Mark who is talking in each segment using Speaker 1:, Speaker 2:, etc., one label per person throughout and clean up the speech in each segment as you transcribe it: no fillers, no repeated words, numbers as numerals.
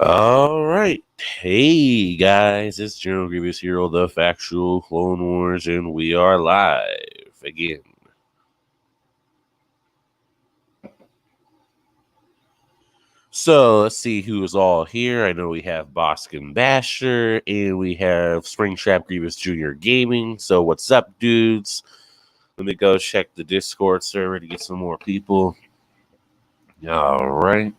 Speaker 1: All right. Hey, guys. It's General Grievous Hero, the Factual Clone Wars, and we are live again. So, let's see who is all here. I know we have Boskin Basher, and we have Springtrap Grievous Jr. Gaming. So, what's up, dudes? Let me go check the Discord server to get some more people. All right.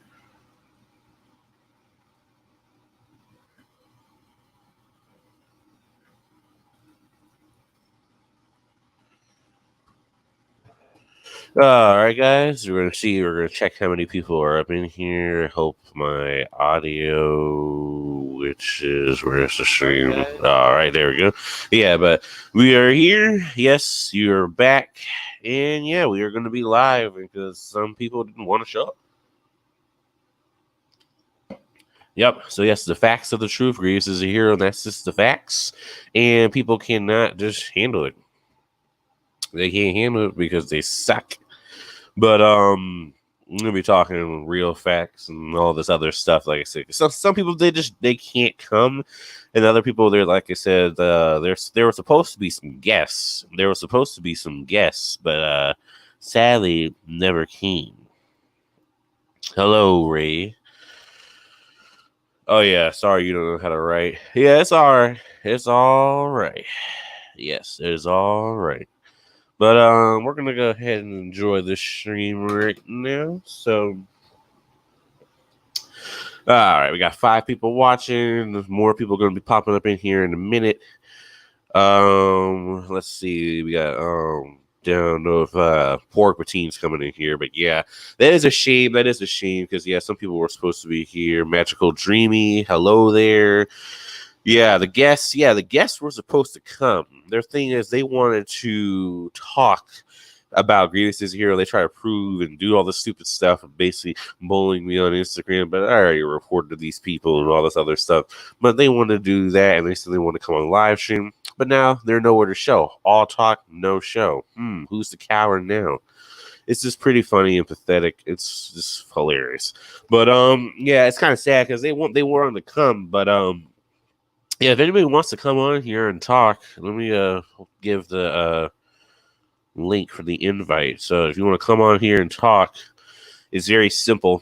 Speaker 1: All right, guys. We're gonna check how many people are up in here. Hope my audio, where's the stream? All right, there we go. Yeah, but we are here. Yes, you're back, and yeah, we are going to be live because some people didn't want to show up. Yep. So yes, the facts of the truth. Grievous is a hero, and that's just the facts. And people cannot just handle it. They can't handle it because they suck. But I'm gonna be talking real facts and all this other stuff. Like I said, some people they can't come, and other people they're like I said, there were supposed to be some guests. There were supposed to be some guests, but sadly never came. Hello, Ray. Oh yeah, sorry you don't know how to write. Yeah, it's all right. It's all right. Yes, it's all right. But we're gonna go ahead and enjoy this stream right now. So, all right, we got 5 people watching. There's more people gonna be popping up in here in a minute. Let's see. We got don't know if Pork Patine's coming in here, but yeah, that is a shame. That is a shame because yeah, some people were supposed to be here. Magical Dreamy, hello there. Yeah, the guests were supposed to come. Their thing is they wanted to talk about Grievous is a hero. They try to prove and do all this stupid stuff and basically bullying me on Instagram, but I already reported these people and all this other stuff. But they want to do that and they said they want to come on live stream. But now they're nowhere to show. All talk, no show. Who's the coward now? It's just pretty funny and pathetic. It's just hilarious. But yeah, it's kind of sad because they were on to come, but yeah, if anybody wants to come on here and talk, let me give the link for the invite. So if you want to come on here and talk, it's very simple.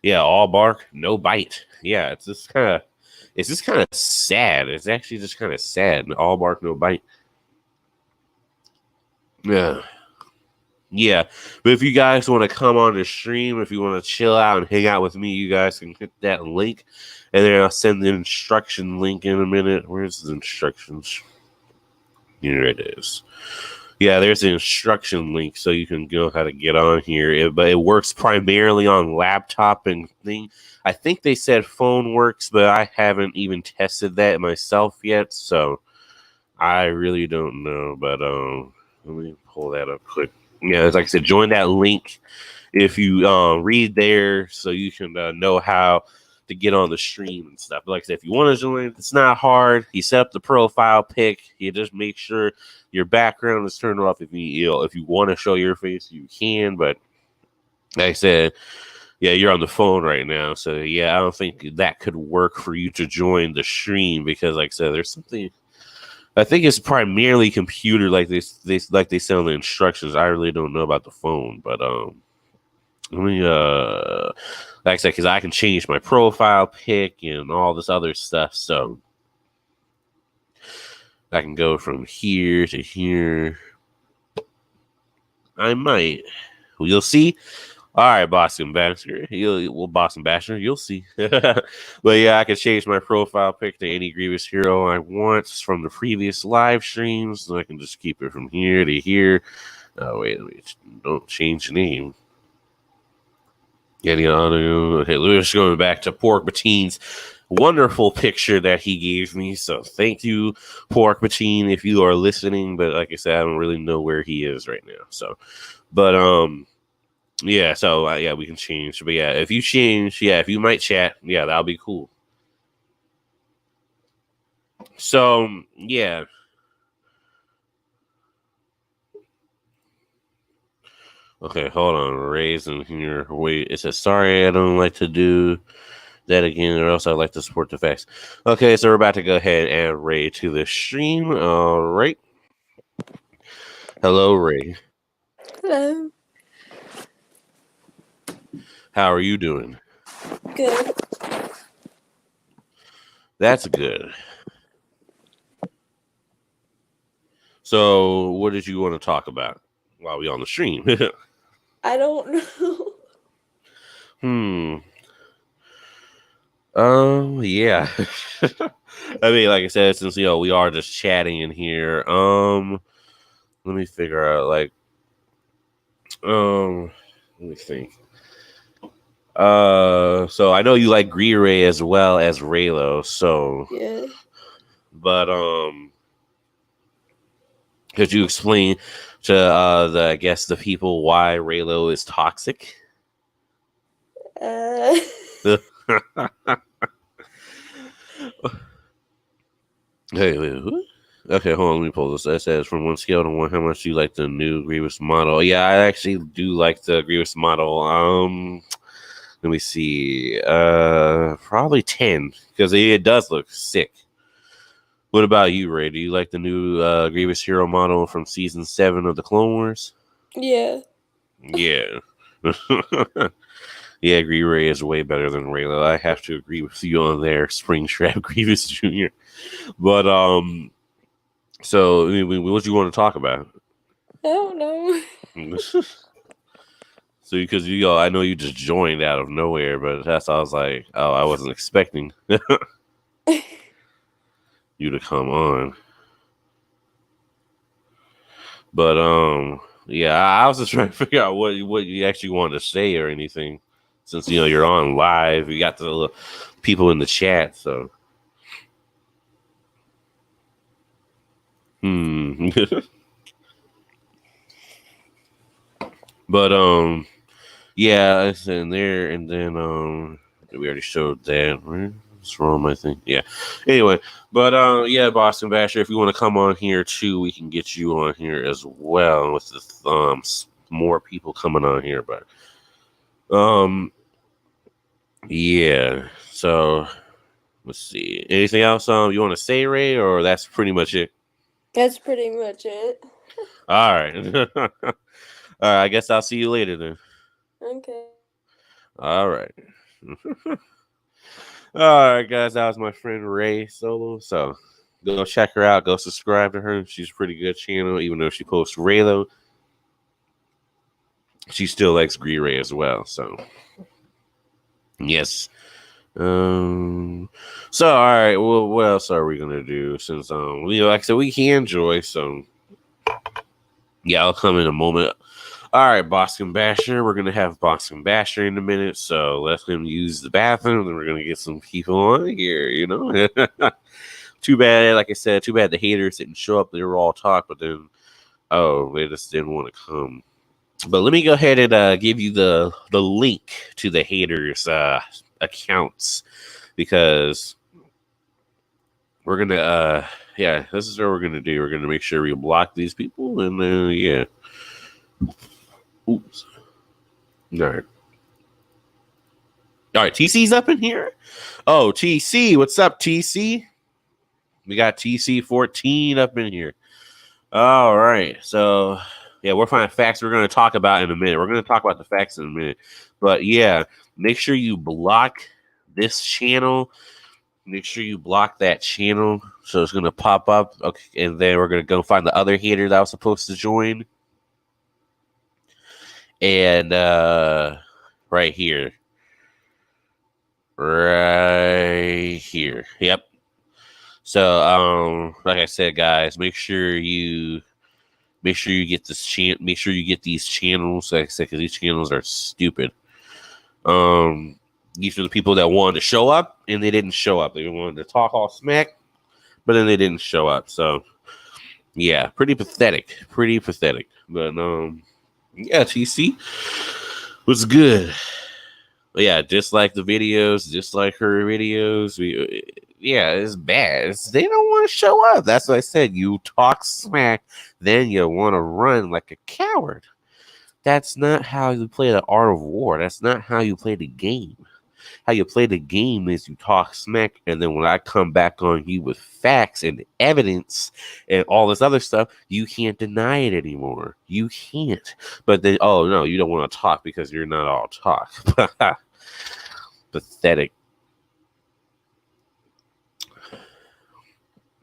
Speaker 1: Yeah, all bark, no bite. Yeah, it's just kind of sad. It's actually just kind of sad. All bark, no bite. Yeah. Yeah, but if you guys want to come on the stream, if you want to chill out and hang out with me, you guys can hit that link, and then I'll send the instruction link in a minute. Where's the instructions? Here it is. Yeah, there's an instruction link so you can know how to get on here. But it works primarily on laptop and thing. I think they said phone works, but I haven't even tested that myself yet, so I really don't know. But let me pull that up quick. Yeah, like I said, join that link if you read there so you can know how to get on the stream and stuff. But like I said, if you want to join, it's not hard. You set up the profile pic. You just make sure your background is turned off. If you want to show your face, you can. But like I said, yeah, you're on the phone right now, so yeah, I don't think that could work for you to join the stream because, like I said, there's something. I think it's primarily computer, like they say on the instructions. I really don't know about the phone, but let me like I said, because I can change my profile pic and all this other stuff, so I can go from here to here. I might. You'll see. All right, Boston Basher. Boston Basher, you'll see. But yeah, I can change my profile pic to any Grievous hero I want from the previous live streams. So I can just keep it from here to here. Oh wait, don't change the name. Getting audio. Okay, we're just going back to Pork Patine's wonderful picture that he gave me. So thank you, Pork Patine, if you are listening. But like I said, I don't really know where he is right now. So, but yeah. So yeah, we can change. But yeah, if you change, yeah, if you might chat, yeah, that'll be cool. So yeah. Okay, hold on. Raising here. Wait, it says sorry. I don't like to do that again, or else I'd like to support the facts. Okay, so we're about to go ahead and raid to the stream. All right. Hello, Ray.
Speaker 2: Hello.
Speaker 1: How are you doing?
Speaker 2: Good.
Speaker 1: That's good. So, what did you want to talk about while we on the stream?
Speaker 2: I don't know.
Speaker 1: Yeah. I mean, like I said, since we are just chatting in here. Let me figure out let me think. So I know you like Gree as well as Raylo, so
Speaker 2: Yeah.
Speaker 1: but could you explain to I guess the people why Raylo is toxic? Hey, wait, what? Okay, hold on, let me pull this. That says from 1 scale to 1, how much do you like the new Grievous model? Yeah, I actually do like the Grievous model. Let me see. Probably 10, because it does look sick. What about you, Ray? Do you like the new Grievous Hero model from season 7 of the Clone Wars?
Speaker 2: Yeah.
Speaker 1: Yeah. Yeah, Ray is way better than Raylo. I have to agree with you on there, Springtrap Grievous Jr. But so what do you want to talk about?
Speaker 2: I don't know.
Speaker 1: So because I know you just joined out of nowhere, but I was like, oh, I wasn't expecting you to come on. But yeah, I was just trying to figure out what you actually wanted to say or anything, since you're on live, you got the people in the chat, so. But yeah, it's in there, and then we already showed that. What's wrong, I think. Yeah. Anyway, but yeah, Boston Basher, if you want to come on here too, we can get you on here as well with the more people coming on here. But yeah. So let's see. Anything else you want to say, Ray, or that's pretty much it?
Speaker 2: That's pretty much it.
Speaker 1: All right. All right. I guess I'll see you later then.
Speaker 2: Okay.
Speaker 1: All right. All right, guys. That was my friend Ray Solo. So go check her out. Go subscribe to her. She's a pretty good channel, even though she posts Raylo. She still likes Gree as well. So yes. So all right. Well, what else are we gonna do? Since like I said, we can enjoy. So yeah, I'll come in a moment. All right, Boston Basher. We're gonna have Boston Basher in a minute, so let him use the bathroom, and we're gonna get some people on here. Too bad, like I said, too bad the haters didn't show up. They were all talk, but then they just didn't want to come. But let me go ahead and give you the link to the haters accounts, because we're gonna yeah, this is what we're gonna do. We're gonna make sure we block these people, and yeah. Oops. All right. All right, TC's up in here. Oh, TC, what's up, TC? We got TC14 up in here. All right, so yeah, we'll find facts we're going to talk about in a minute. We're going to talk about the facts in a minute, but yeah, make sure you block this channel. Make sure you block that channel, so it's going to pop up. Okay, and then we're going to go find the other hater that was supposed to join, and right here. Right here. Yep. So like I said, guys, make sure you get this make sure you get these channels. Like I said, because these channels are stupid. These are the people that wanted to show up and they didn't show up. They wanted to talk all smack, but then they didn't show up. So yeah, pretty pathetic. Pretty pathetic. But yeah, TC was good. But yeah, just like the videos, just like her videos, yeah, it's bad. They don't want to show up. That's what I said. You talk smack, then you want to run like a coward. That's not how you play the art of war. That's not how you play the game. How you play the game is you talk smack, and then when I come back on you with facts and evidence and all this other stuff, you can't deny it anymore. You can't. But then, oh no, you don't want to talk because you're not all talk. Pathetic.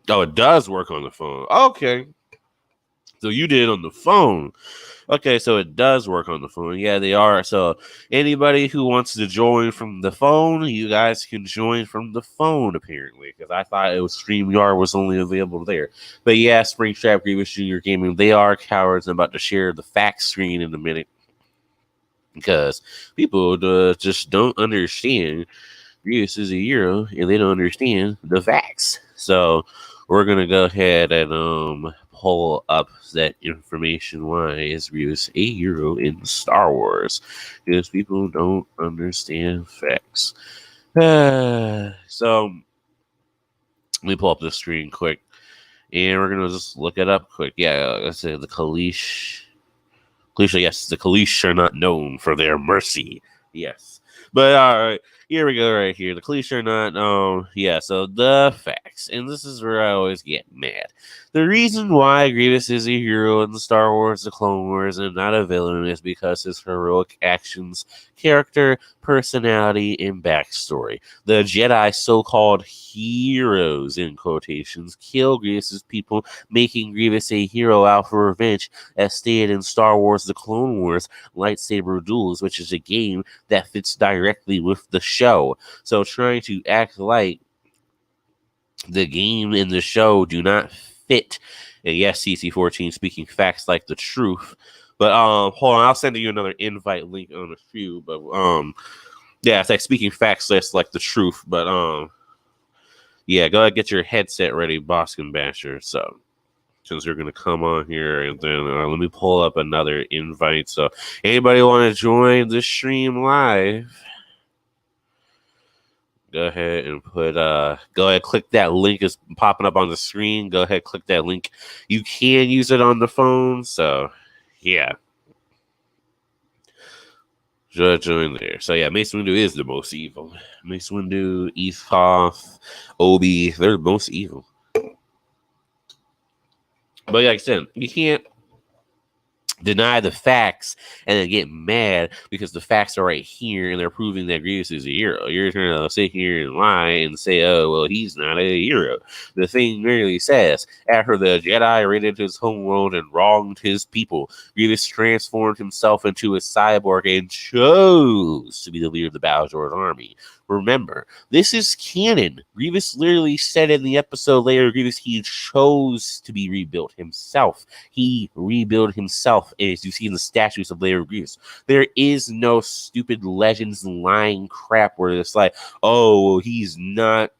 Speaker 1: Oh, it does work on the phone. Okay. So you did it on the phone. Okay, so it does work on the phone. Yeah, they are. So anybody who wants to join from the phone, you guys can join from the phone, apparently. Because I thought it was StreamYard was only available there. But yeah, Springtrap, Grievous Junior Gaming, they are cowards. I'm about to share the fact screen in a minute. Because people just don't understand Grievous is a hero, and they don't understand the facts. So we're gonna go ahead and pull up that information. Why is Grievous a hero in Star Wars? Because people don't understand facts. So let me pull up the screen quick, and we're gonna just look it up quick. Yeah, let's say the Kalish. Yes, the Kalish are not known for their mercy. Yes. But all right, here we go right here. The Kalish are not yeah, so the facts. And this is where I always get mad. The reason why Grievous is a hero in the Star Wars The Clone Wars and not a villain is because his heroic actions, character, personality, and backstory. The Jedi so-called heroes in quotations kill Grievous's people, making Grievous a hero out for revenge, as stated in Star Wars The Clone Wars Lightsaber Duels, which is a game that fits directly with the show. So trying to act like the game and the show do not fit. And yes, CC14 speaking facts like the truth. But hold on, I'll send you another invite link on a few. But yeah, it's like speaking facts like the truth. But yeah, go ahead, get your headset ready, Boston Basher. So since you're gonna come on here, and then let me pull up another invite. So anybody want to join the stream live? Go ahead and go ahead, click that link is popping up on the screen. Go ahead, click that link. You can use it on the phone, so yeah. Join there. So yeah, Mace Windu is the most evil. Mace Windu, Ethoth, Obi, they're the most evil. But like I said, you can't deny the facts and then get mad because the facts are right here and they're proving that Grievous is a hero. You're trying to sit here and lie and say, oh, well, he's not a hero. The thing merely says, after the Jedi raided his homeworld and wronged his people, Grievous transformed himself into a cyborg and chose to be the leader of the Bajor's army. Remember, this is canon. Grievous literally said in the episode later, Grievous, he chose to be rebuilt himself. He rebuilt himself, as you see in the statues of later Grievous. There is no stupid legends lying crap where it's like, oh, he's not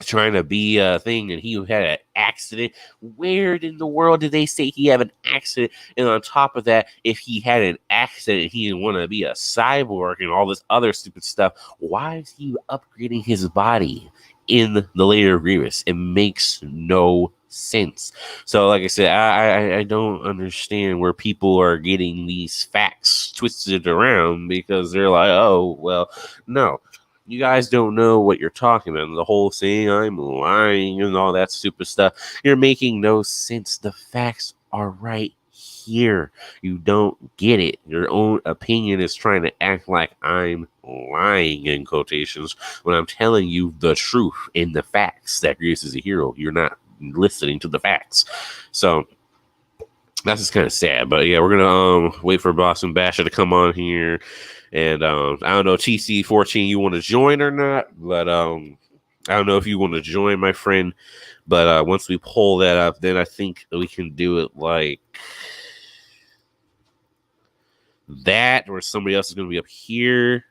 Speaker 1: trying to be a thing and he had an accident. Where in the world did they say he had an accident? And on top of that, if he had an accident, he didn't want to be a cyborg and all this other stupid stuff. Why is he upgrading his body in the later Grievous? It makes no sense. So like I said, I don't understand where people are getting these facts twisted around because they're like, oh, well, no. You guys don't know what you're talking about. The whole saying I'm lying and all that stupid stuff. You're making no sense. The facts are right here. You don't get it. Your own opinion is trying to act like I'm lying in quotations when I'm telling you the truth in the facts that Grievous is a hero. You're not listening to the facts. So that's just kind of sad. But yeah, we're gonna wait for Boston Basher to come on here. And I don't know, TC14, you want to join or not? But I don't know if you want to join, my friend. But once we pull that up, then I think we can do it like that, or somebody else is going to be up here.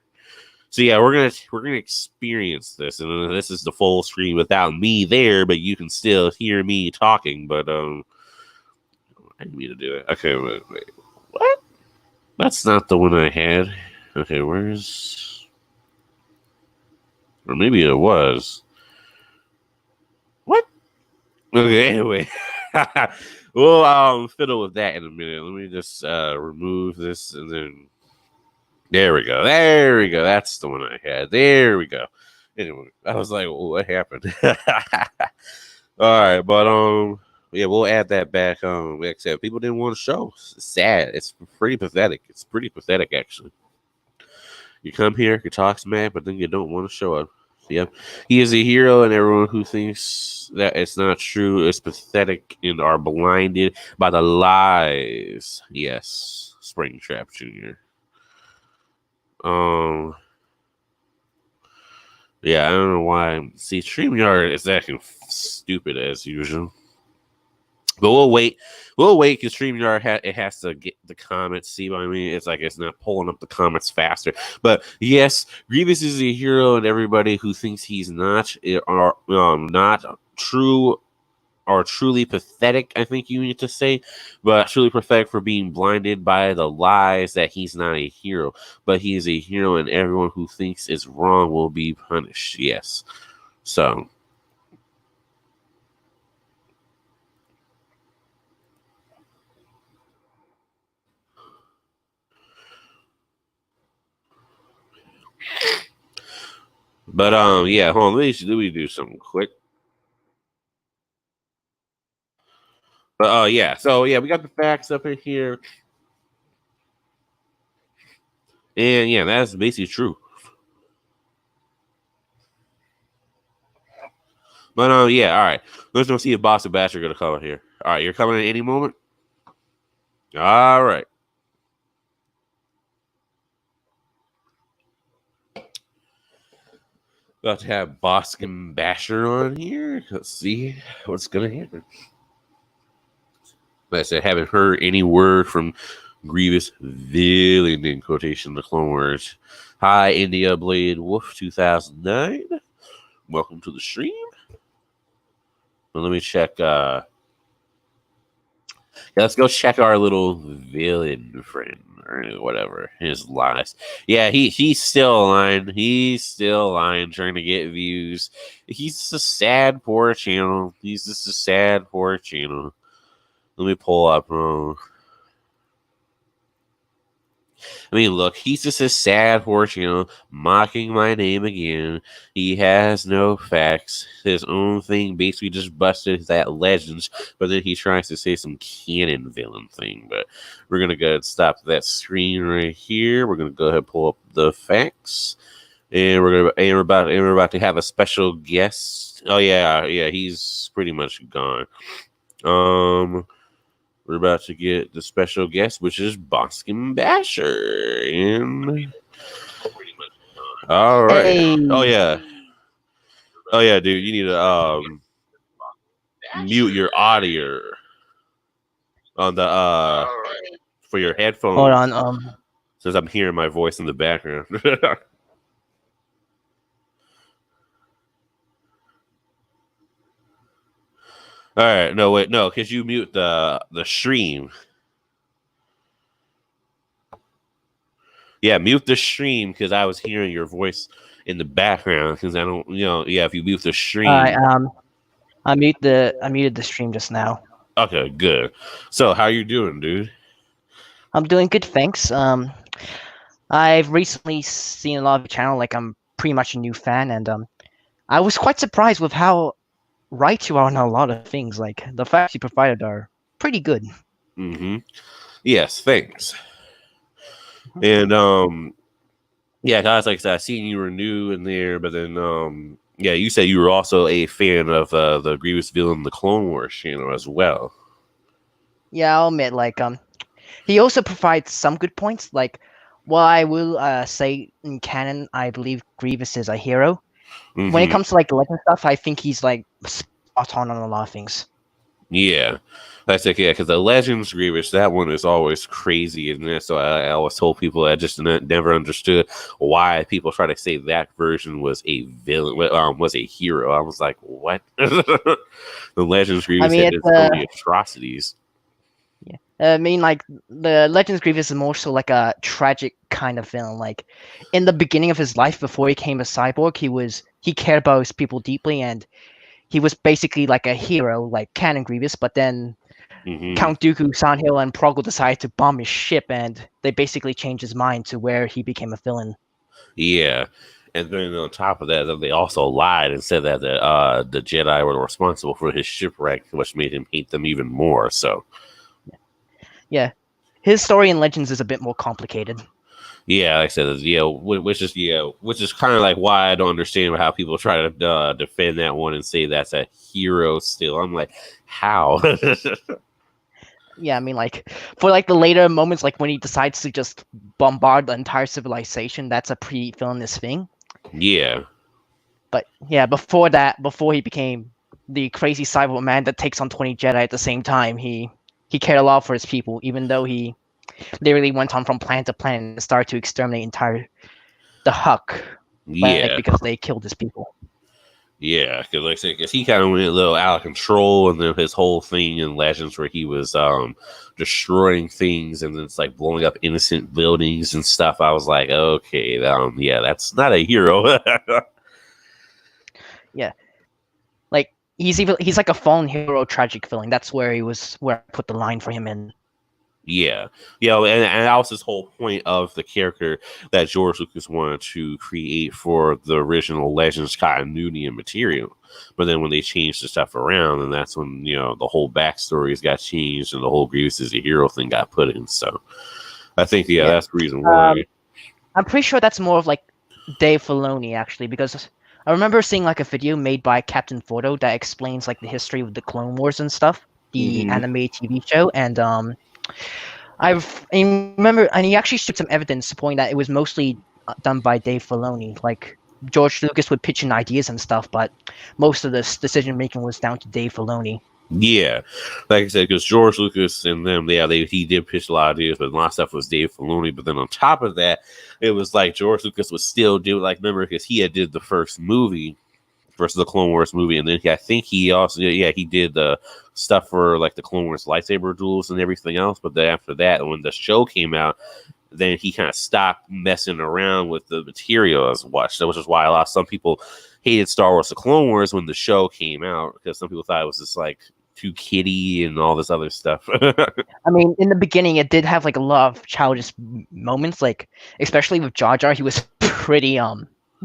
Speaker 1: So yeah, we're gonna experience this, and this is the full screen without me there, but you can still hear me talking. But I didn't mean to do it. Okay, wait, what? That's not the one I had. Okay, where's... Or maybe it was. What? Okay, anyway. We'll fiddle with that in a minute. Let me just remove this, and then there we go. There we go. That's the one I had. There we go. Anyway, I was like, well, what happened? All right, but yeah, we'll add that back. Like I said, people didn't want to show. It's sad. It's pretty pathetic. It's pretty pathetic, actually. You come here, you talk smack, but then you don't want to show up. Yep, he is a hero, and everyone who thinks that it's not true is pathetic and are blinded by the lies. Yes, Springtrap Jr. Yeah, I don't know why. See, StreamYard is acting stupid as usual. But we'll wait. We'll wait because StreamYard it has to get the comments. See what I mean? It's like it's not pulling up the comments faster. But yes, Grievous is a hero, and everybody who thinks he's not are not true or truly pathetic, I think you need to say, but truly pathetic for being blinded by the lies that he's not a hero. But he is a hero, and everyone who thinks it's wrong will be punished. Yes. So. But yeah, hold on, let me do something quick. But yeah, so yeah, we got the facts up in here. And yeah, that's basically true. But yeah, all right. Let's go see if Boss and Bash are gonna come here. All right, you're coming at any moment. All right. About to have Boskin Basher on here. Let's see what's gonna happen. Like I said, haven't heard any word from Grievous Villain in quotation the Clone Wars. Hi, India Blade Wolf 2009. Welcome to the stream. Well, let me check. Let's go check our little villain friend or whatever his lies. Yeah, he's still lying. He's still lying, trying to get views. He's just a sad poor channel. He's just a sad poor channel. Let me pull up. I mean, look, he's just a sad horse, mocking my name again. He has no facts. His own thing basically just busted that Legends, but then he tries to say some canon villain thing. But we're gonna go ahead and stop that screen right here. We're gonna go ahead and pull up the facts, and we're about to have a special guest. Oh yeah, he's pretty much gone. We're about to get the special guest, which is Boskin Basher. And all right. Hey. Oh yeah, dude. You need to mute your audio on the for your headphones.
Speaker 3: Hold on.
Speaker 1: Since I'm hearing my voice in the background. All right, no, wait, no, because you mute the stream. Yeah, mute the stream because I was hearing your voice in the background because I don't, yeah, if you mute the stream.
Speaker 3: I muted the stream just now.
Speaker 1: Okay, good. So, how you doing, dude?
Speaker 3: I'm doing good, thanks. I've recently seen a lot of your channel, like I'm pretty much a new fan, and I was quite surprised with how right you are on a lot of things. Like the facts you provided are pretty good.
Speaker 1: Mm-hmm. Yes, thanks. And yeah, guys, like I said, I seen you were new in there, but then yeah, you said you were also a fan of the Grievous Villain, the Clone Wars channel as well.
Speaker 3: Yeah, I'll admit, like he also provides some good points. Like, well, I will say in canon, I believe Grievous is a hero. Mm-hmm. When it comes to like the legend stuff, I think he's like spot on a lot of things.
Speaker 1: Yeah, that's like, yeah, because the Legends Grievous, that one is always crazy, isn't it? So I always told people I just never understood why people try to say that version was a villain, was a hero. I was like, what? The Legends Grievous had so many atrocities.
Speaker 3: Yeah, I mean, like the Legends Grievous is more so like a tragic kind of villain. Like in the beginning of his life, before he became a cyborg, he cared about his people deeply, and he was basically like a hero, like Canon Grievous. But then Count Dooku, Sandhill, and Proggle decided to bomb his ship, and they basically changed his mind to where he became a villain.
Speaker 1: Yeah. And then on top of that, they also lied and said that the Jedi were responsible for his shipwreck, which made him hate them even more. So,
Speaker 3: yeah, his story in Legends is a bit more complicated.
Speaker 1: Yeah, like I said, which is kind of like why I don't understand how people try to defend that one and say that's a hero still. I'm like, how?
Speaker 3: Yeah, I mean, like, for like the later moments, like when he decides to just bombard the entire civilization, that's a pretty villainous thing.
Speaker 1: Yeah.
Speaker 3: But yeah, before that, before he became the crazy Cyberman that takes on 20 Jedi at the same time, he cared a lot for his people, even though he literally went on from planet to planet and started to exterminate the Huck,
Speaker 1: Yeah.
Speaker 3: because they killed his people.
Speaker 1: Yeah, because like I said, he kind of went a little out of control, and then his whole thing in Legends where he was destroying things and then it's like blowing up innocent buildings and stuff. I was like, okay, yeah, that's not a hero.
Speaker 3: Yeah, like he's like a fallen hero, tragic villain. That's where I put the line for him in.
Speaker 1: Yeah, and that was his whole point of the character that George Lucas wanted to create for the original Legends continuity and material. But then when they changed the stuff around, and that's when the whole backstories got changed and the whole Grievous is a hero thing got put in. So I think that's the reason why.
Speaker 3: I'm pretty sure that's more of like Dave Filoni actually, because I remember seeing like a video made by Captain Photo that explains like the history of the Clone Wars and stuff, the anime TV show, and I remember, and he actually showed some evidence pointing that it was mostly done by Dave Filoni. Like George Lucas would pitch in ideas and stuff, but most of this decision making was down to Dave Filoni.
Speaker 1: Yeah, like I said, because George Lucas and them, he did pitch a lot of ideas, but a lot of stuff was Dave Filoni. But then on top of that, it was like George Lucas was still doing, like, remember, because he had did the first movie versus the Clone Wars movie, and then I think he also he did the stuff for like the Clone Wars lightsaber duels and everything else. But then after that, when the show came out, then he kind of stopped messing around with the material as much. Which is why some people hated Star Wars: The Clone Wars when the show came out, because some people thought it was just like too kiddie and all this other stuff.
Speaker 3: I mean, in the beginning, it did have like a lot of childish moments, like especially with Jar Jar. He was pretty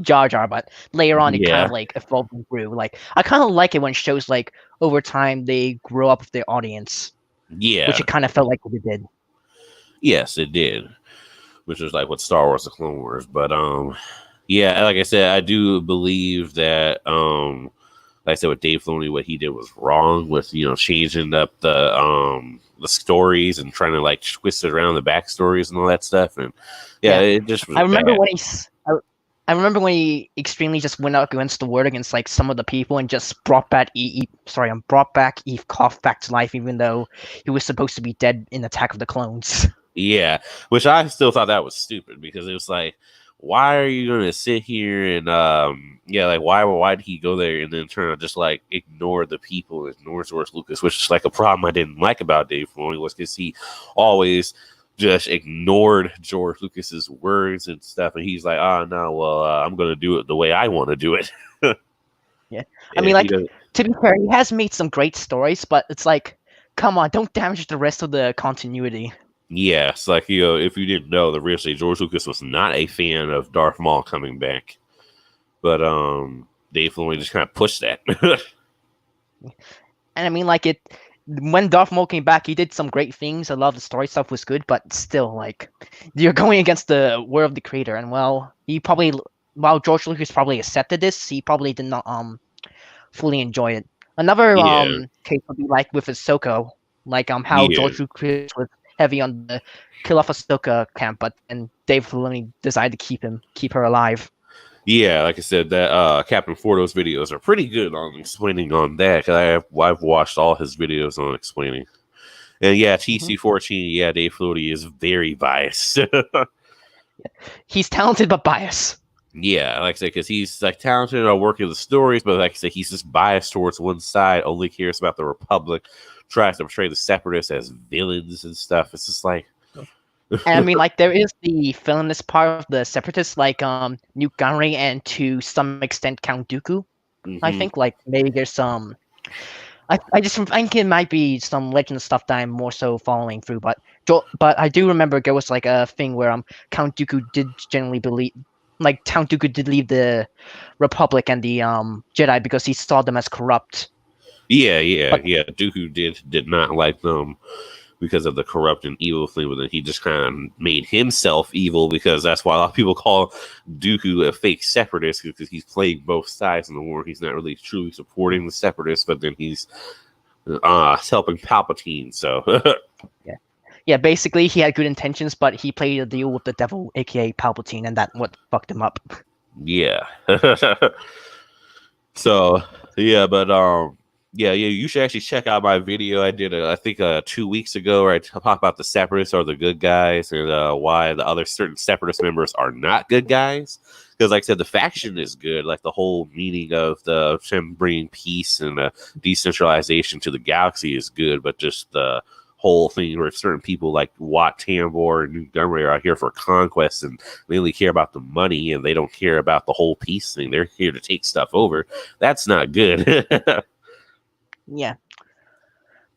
Speaker 3: Jar Jar, but later on, it kind of like evolved and grew. Like I kind of like it when shows like over time they grow up with their audience.
Speaker 1: Yeah,
Speaker 3: which it kind of felt like it did.
Speaker 1: Yes, it did. Which is like what Star Wars: The Clone Wars. But yeah, like I said, I do believe that like I said, with Dave Filoni, what he did was wrong with changing up the stories and trying to like twist it around the backstories and all that stuff. And it just was
Speaker 3: I remember
Speaker 1: bad.
Speaker 3: when I remember when he extremely just went up against the word against like some of the people and just brought back Eve Koff back to life, even though he was supposed to be dead in Attack of the Clones.
Speaker 1: Yeah, which I still thought that was stupid, because it was like, why are you going to sit here and like why did he go there and then turn to just like ignore the people, ignore George Lucas, which is like a problem I didn't like about Dave Filoni, was because he always just ignored George Lucas's words and stuff, and he's like, oh no, well I'm going to do it the way I want to do it.
Speaker 3: Yeah, I mean, like, to be fair, he has made some great stories, but it's like, come on, don't damage the rest of the continuity.
Speaker 1: Yeah, it's like, if you didn't know, the originally George Lucas was not a fan of Darth Maul coming back, but Dave Filoni just kind of pushed that.
Speaker 3: And I mean, like, when Darth Maul came back, he did some great things. A lot of the story stuff was good, but still, like, you're going against the word of the creator, and while George Lucas probably accepted this, he probably did not fully enjoy it. Another case would be like with Ahsoka, like how George Lucas was heavy on the kill off Ahsoka camp, but then Dave Filoni decided to keep her alive.
Speaker 1: Yeah, like I said, that Captain Fordo's videos are pretty good on explaining on that, because I've watched all his videos on explaining. And yeah, TC14, Dave Filoni is very biased.
Speaker 3: He's talented but biased.
Speaker 1: Yeah, like I said, because he's like talented at working the stories, but like I said, he's just biased towards one side, only cares about the Republic, tries to portray the Separatists as villains and stuff. It's just like,
Speaker 3: and I mean, like, there is the villainous part of the Separatists, like Newt Gunray and to some extent Count Dooku. I think like maybe there's some I just think it might be some legend stuff that I'm more so following through, but I do remember there was like a thing where Count Dooku did generally believe, like Count Dooku did leave the Republic and the Jedi because he saw them as corrupt.
Speaker 1: Yeah,
Speaker 3: But
Speaker 1: Dooku did not like them because of the corrupt and evil thing, but then he just kind of made himself evil, because that's why a lot of people call Dooku a fake separatist, because he's playing both sides in the war. He's not really truly supporting the separatists, but then he's helping Palpatine. So
Speaker 3: yeah, basically he had good intentions, but he played a deal with the devil, aka Palpatine, and that what fucked him up.
Speaker 1: yeah. So yeah, but yeah, you should actually check out my video I did, I think 2 weeks ago, where I talk about the separatists are the good guys, and why the other certain separatist members are not good guys. Because, like I said, the faction is good, like the whole meaning of them bringing peace and decentralization to the galaxy is good, but just the whole thing where certain people like Wat Tambor and Newt Gunray are out here for conquest, and they only care about the money, and they don't care about the whole peace thing. They're here to take stuff over. That's not good.
Speaker 3: Yeah.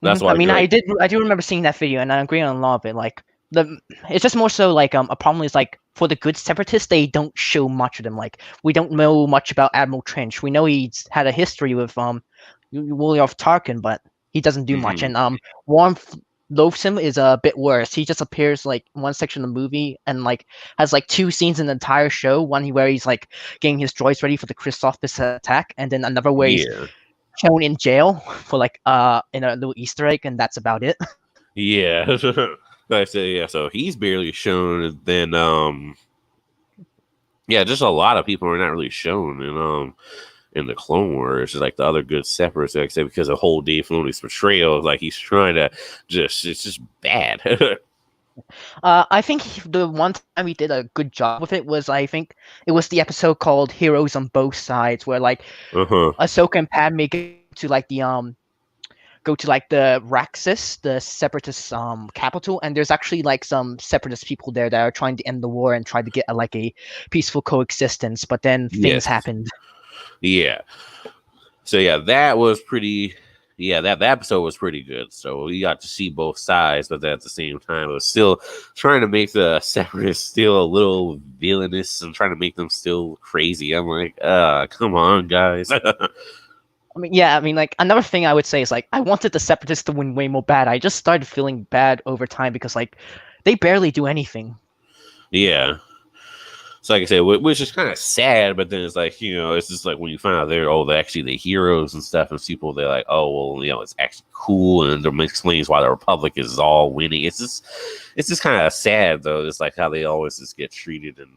Speaker 1: That's why
Speaker 3: I mean, I do remember seeing that video, and I agree on a lot of it. Like it's just more so like a problem is like for the good separatists, they don't show much of them. Like we don't know much about Admiral Trench. We know he's had a history with William Tarkin, but he doesn't do much. And Warren Loathsome is a bit worse. He just appears like one section of the movie and like has like 2 scenes in the entire show. One where he's like getting his droids ready for the Christophsis attack, and then another where he's shown in jail for like in a little Easter egg, and that's about it.
Speaker 1: Yeah. Like I said, yeah, so he's barely shown. And then yeah, just a lot of people are not really shown in the Clone Wars, like the other good separatists, like I said, because of whole Dave Filoni's portrayal, like he's trying to it's just bad.
Speaker 3: I think the one time he did a good job with it was, I think it was the episode called Heroes on Both Sides, where like Ahsoka and Padme go to like the Raxus, the separatist capital, and there's actually like some separatist people there that are trying to end the war and try to get like a peaceful coexistence, but then things happened.
Speaker 1: Yeah. So yeah, that was pretty. Yeah, that episode was pretty good. So we got to see both sides, but at the same time, it was still trying to make the separatists still a little villainous and trying to make them still crazy. I'm like, come on, guys.
Speaker 3: I mean, like another thing I would say is like I wanted the separatists to win way more bad. I just started feeling bad over time because like they barely do anything.
Speaker 1: Yeah. So like I said, which is kind of sad, but then it's like, it's just like when you find out they're actually the heroes and stuff, and people, they're like, oh well, it's actually cool, and it explains why the Republic is all winning. It's just kind of sad though. It's like how they always just get treated and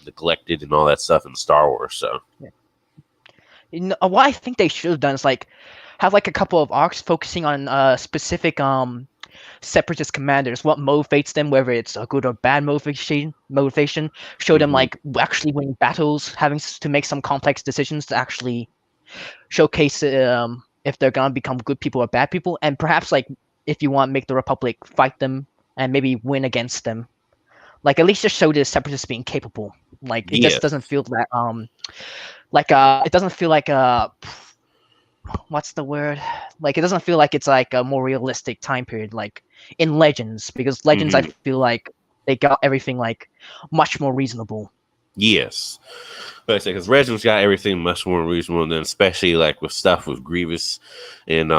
Speaker 1: neglected and all that stuff in Star Wars. So
Speaker 3: what I think they should have done is like have like a couple of arcs focusing on specific separatist commanders, what motivates them, whether it's a good or bad motivation, show them like actually winning battles, having to make some complex decisions to actually showcase if they're gonna become good people or bad people, and perhaps like if you want to make the Republic fight them and maybe win against them, like at least just show the separatists being capable. Like it just doesn't feel that it doesn't feel like what's the word? Like it doesn't feel like it's like a more realistic time period, like in Legends, because Legends I feel like they got everything like much more reasonable.
Speaker 1: Yes, but I say because Legends got everything much more reasonable, than especially like with stuff with Grievous and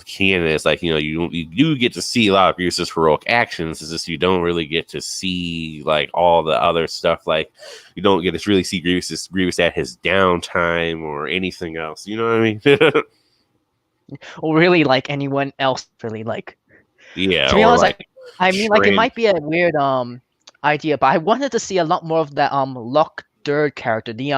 Speaker 1: canon. It's like you do get to see a lot of Grievous's heroic actions. It's just you don't really get to see like all the other stuff. Like you don't get to really see Grievous at his downtime or anything else. You know what I mean?
Speaker 3: Or really like anyone else really like.
Speaker 1: Yeah.
Speaker 3: To be honest, like, I mean, like it might be a weird idea, but I wanted to see a lot more of that Locke Third character, the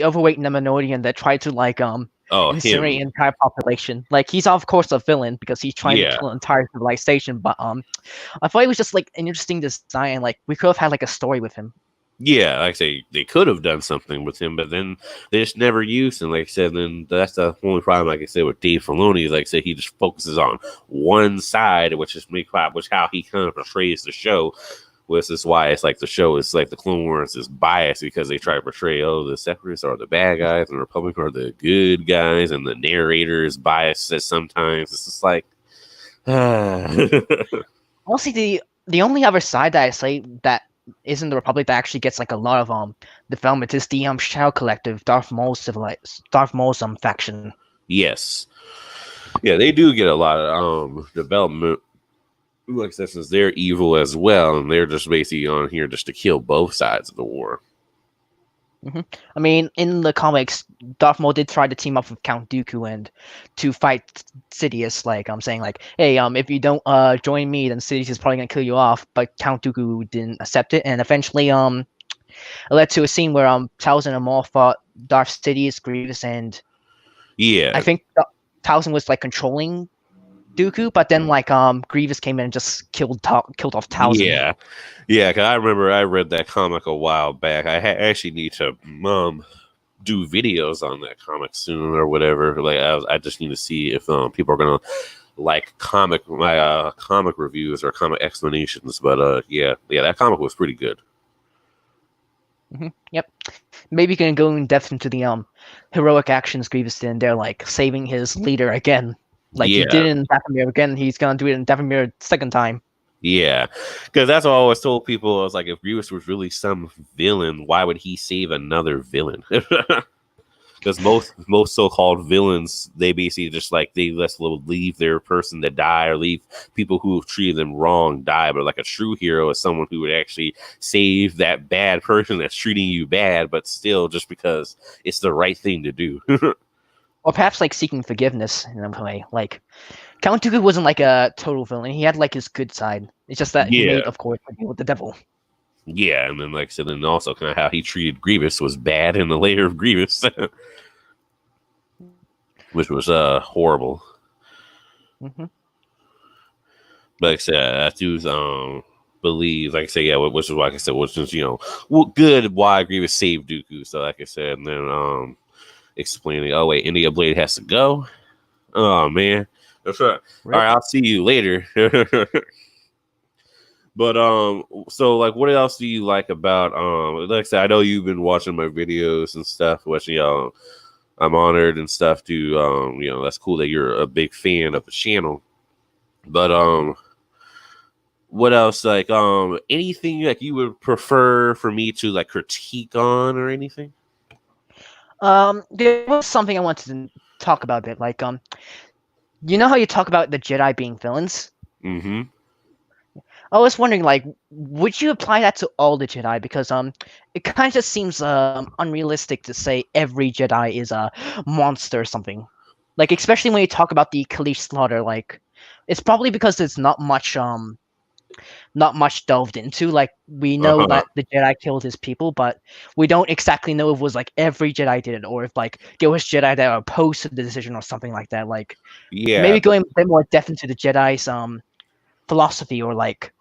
Speaker 3: overweight Nemanodian that tried to like incinerate the entire population. Like he's of course a villain because he's trying to kill an entire civilization, but I thought it was just like an interesting design. Like we could have had like a story with him.
Speaker 1: Yeah, like I say, they could have done something with him, but then they just never used him. Like I said, then that's the only problem. Like I said, with Dave Filoni, is like I said, he just focuses on one side, which is how he kind of portrays the show. Which is why it's like the show is like the Clone Wars is biased because they try to portray the Separatists are the bad guys and the Republic are the good guys, and the narrator is biased at sometimes. It's just like,
Speaker 3: Honestly, the only other side that I say that isn't the Republic that actually gets like a lot of development is the Shadow Collective, Darth Maul's faction.
Speaker 1: yes, yeah, they do get a lot of development. Like since they're evil as well, and they're just basically on here just to kill both sides of the war.
Speaker 3: I mean, in the comics, Darth Maul did try to team up with Count Dooku and to fight Sidious. Like I'm saying, like, hey, if you don't join me, then Sidious is probably gonna kill you off. But Count Dooku didn't accept it, and eventually it led to a scene where Talzin and Maul fought Darth Sidious, Grievous, and I think Talzin was like controlling Dooku, but then like Grievous came in and just killed off Talzin.
Speaker 1: Yeah, because I remember I read that comic a while back. I actually need to do videos on that comic soon or whatever. Like I just need to see if people are gonna like my comic reviews or comic explanations. But yeah, that comic was pretty good.
Speaker 3: Yep. Maybe you can go in depth into the heroic actions Grievous did. They're like saving his leader again. Like he did in Dathomir again, he's gonna do it in Dathomir second time.
Speaker 1: Yeah, because that's what I always told people. I was like, if Grievous was really some villain, why would he save another villain? Because most so-called villains, they basically just like they just leave their person to die or leave people who have treated them wrong die. But like a true hero is someone who would actually save that bad person that's treating you bad, but still just because it's the right thing to do.
Speaker 3: Or perhaps like seeking forgiveness in a way. Like Count Dooku wasn't like a total villain. He had like his good side. It's just that he made, of course, a deal with the devil.
Speaker 1: Yeah, and then like I said, and also kind of how he treated Grievous was bad in the layer of Grievous, which was horrible. But like I said, I do believe, like I said, which is why, like I said, which is good why Grievous saved Dooku. So like I said, and then explaining, oh wait, India Blade has to go. Oh man, that's right. All right, I'll see you later. But so like, what else do you like about like I said, I know you've been watching my videos and stuff, which I'm honored and stuff to that's cool that you're a big fan of the channel. But what else, like anything like you would prefer for me to like critique on or anything?
Speaker 3: There was something I wanted to talk about a bit, like you know how you talk about the Jedi being villains? I was wondering, like, would you apply that to all the Jedi? Because it kind of just seems unrealistic to say every Jedi is a monster or something. Like, especially when you talk about the Kalish slaughter, like, it's probably because there's not much delved into. Like, we know that the Jedi killed his people, but we don't exactly know if it was like every Jedi did it, or if like there was Jedi that were opposed to the decision or something like that. Like, maybe going a bit more depth into the Jedi's philosophy, or like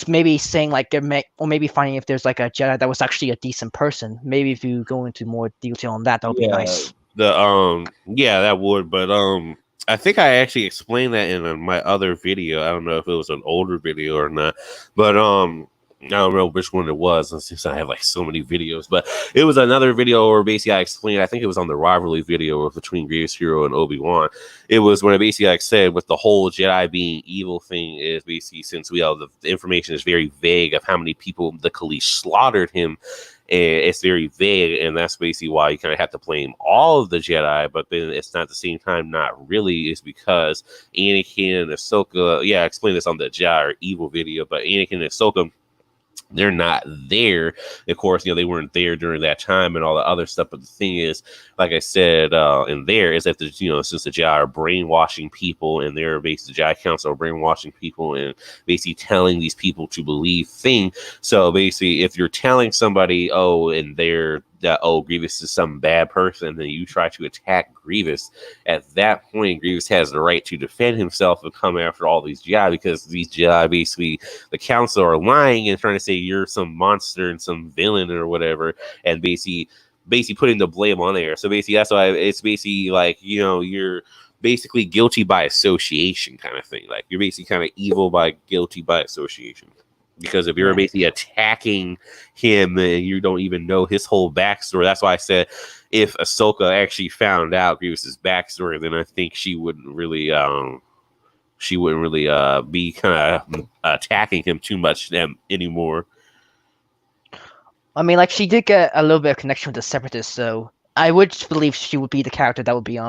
Speaker 3: maybe saying like or maybe finding if there's like a Jedi that was actually a decent person. Maybe if you go into more detail on that would be nice.
Speaker 1: That would, but I think I actually explained that in my other video. I don't know if it was an older video or not, but I don't know which one it was since I have like so many videos, but it was another video where basically I explained, I think it was on the rivalry video between Grievous Hero and Obi-Wan. It was when I basically like said with the whole Jedi being evil thing is basically since the information is very vague of how many people the Kalish slaughtered him, and it's very vague, and that's basically why you kind of have to blame all of the Jedi, but then it's not at the same time not really, is because Anakin and Ahsoka, I explained this on the Jedi or evil video, but Anakin and Ahsoka, they're not there. Of course, they weren't there during that time and all the other stuff. But the thing is, like I said, in there is that since the Jedi are brainwashing people, and they're basically the Jedi Council are brainwashing people and basically telling these people to believe things. So basically, if you're telling somebody, Grievous is some bad person, and then you try to attack Grievous, at that point, Grievous has the right to defend himself and come after all these Jedi, because these Jedi, basically, the Council are lying and trying to say you're some monster and some villain or whatever, and basically putting the blame on there. So basically, that's why it's basically like, you're basically guilty by association kind of thing. Like, you're basically kind of evil by guilty by association. Because if you're basically attacking him and you don't even know his whole backstory, that's why I said if Ahsoka actually found out Grievous's backstory, then I think she wouldn't really be kind of attacking him too much anymore.
Speaker 3: I mean, like, she did get a little bit of connection with the Separatists, so I would believe she would be the character that would be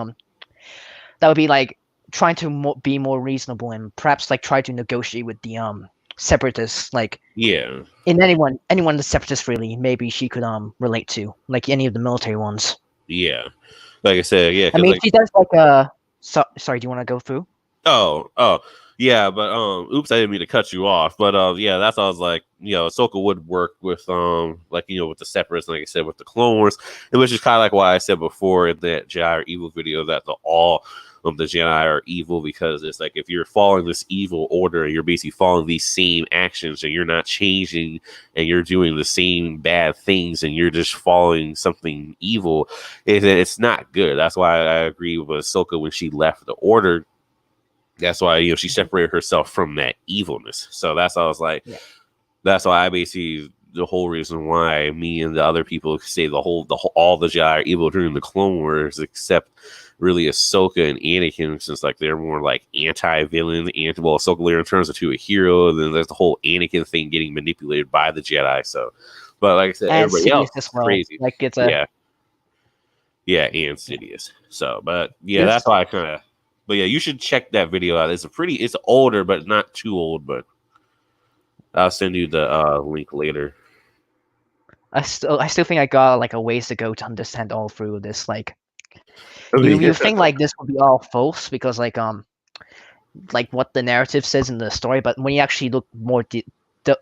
Speaker 3: like trying to be more reasonable and perhaps like try to negotiate with the Separatists, like
Speaker 1: Yeah,
Speaker 3: in anyone the Separatists really maybe she could relate to, like any of the military ones.
Speaker 1: yeah. Like I said, yeah.
Speaker 3: I mean,
Speaker 1: like,
Speaker 3: she does like a. Sorry, do you want to go through?
Speaker 1: Oh, yeah, but oops, I didn't mean to cut you off. But yeah, that's how I was like, Ahsoka would work with like with the Separatists, like I said, with the Clone Wars, and which is kind of like why I said before in that Jedi are evil video that all of the Jedi are evil, because it's like if you're following this evil order and you're basically following these same actions and you're not changing and you're doing the same bad things and you're just following something evil, it's not good. That's why I agree with Ahsoka when she left the order. That's why she separated herself from that evilness. So that's why I was like, that's why I basically the whole reason why me and the other people say all the Jedi are evil during the Clone Wars, except really Ahsoka and Anakin, since like they're more like anti-villain. Ahsoka later turns into a hero, and then there's the whole Anakin thing getting manipulated by the Jedi. So, but like I said,
Speaker 3: and
Speaker 1: everybody else is crazy.
Speaker 3: Like it's a
Speaker 1: and Sidious. So, but yeah, that's why I kind of. But yeah, you should check that video out. It's older, but not too old. But I'll send you the link later.
Speaker 3: I still think I got like a ways to go to understand all through this. Like you think like this will be all false because like what the narrative says in the story, but when you actually look more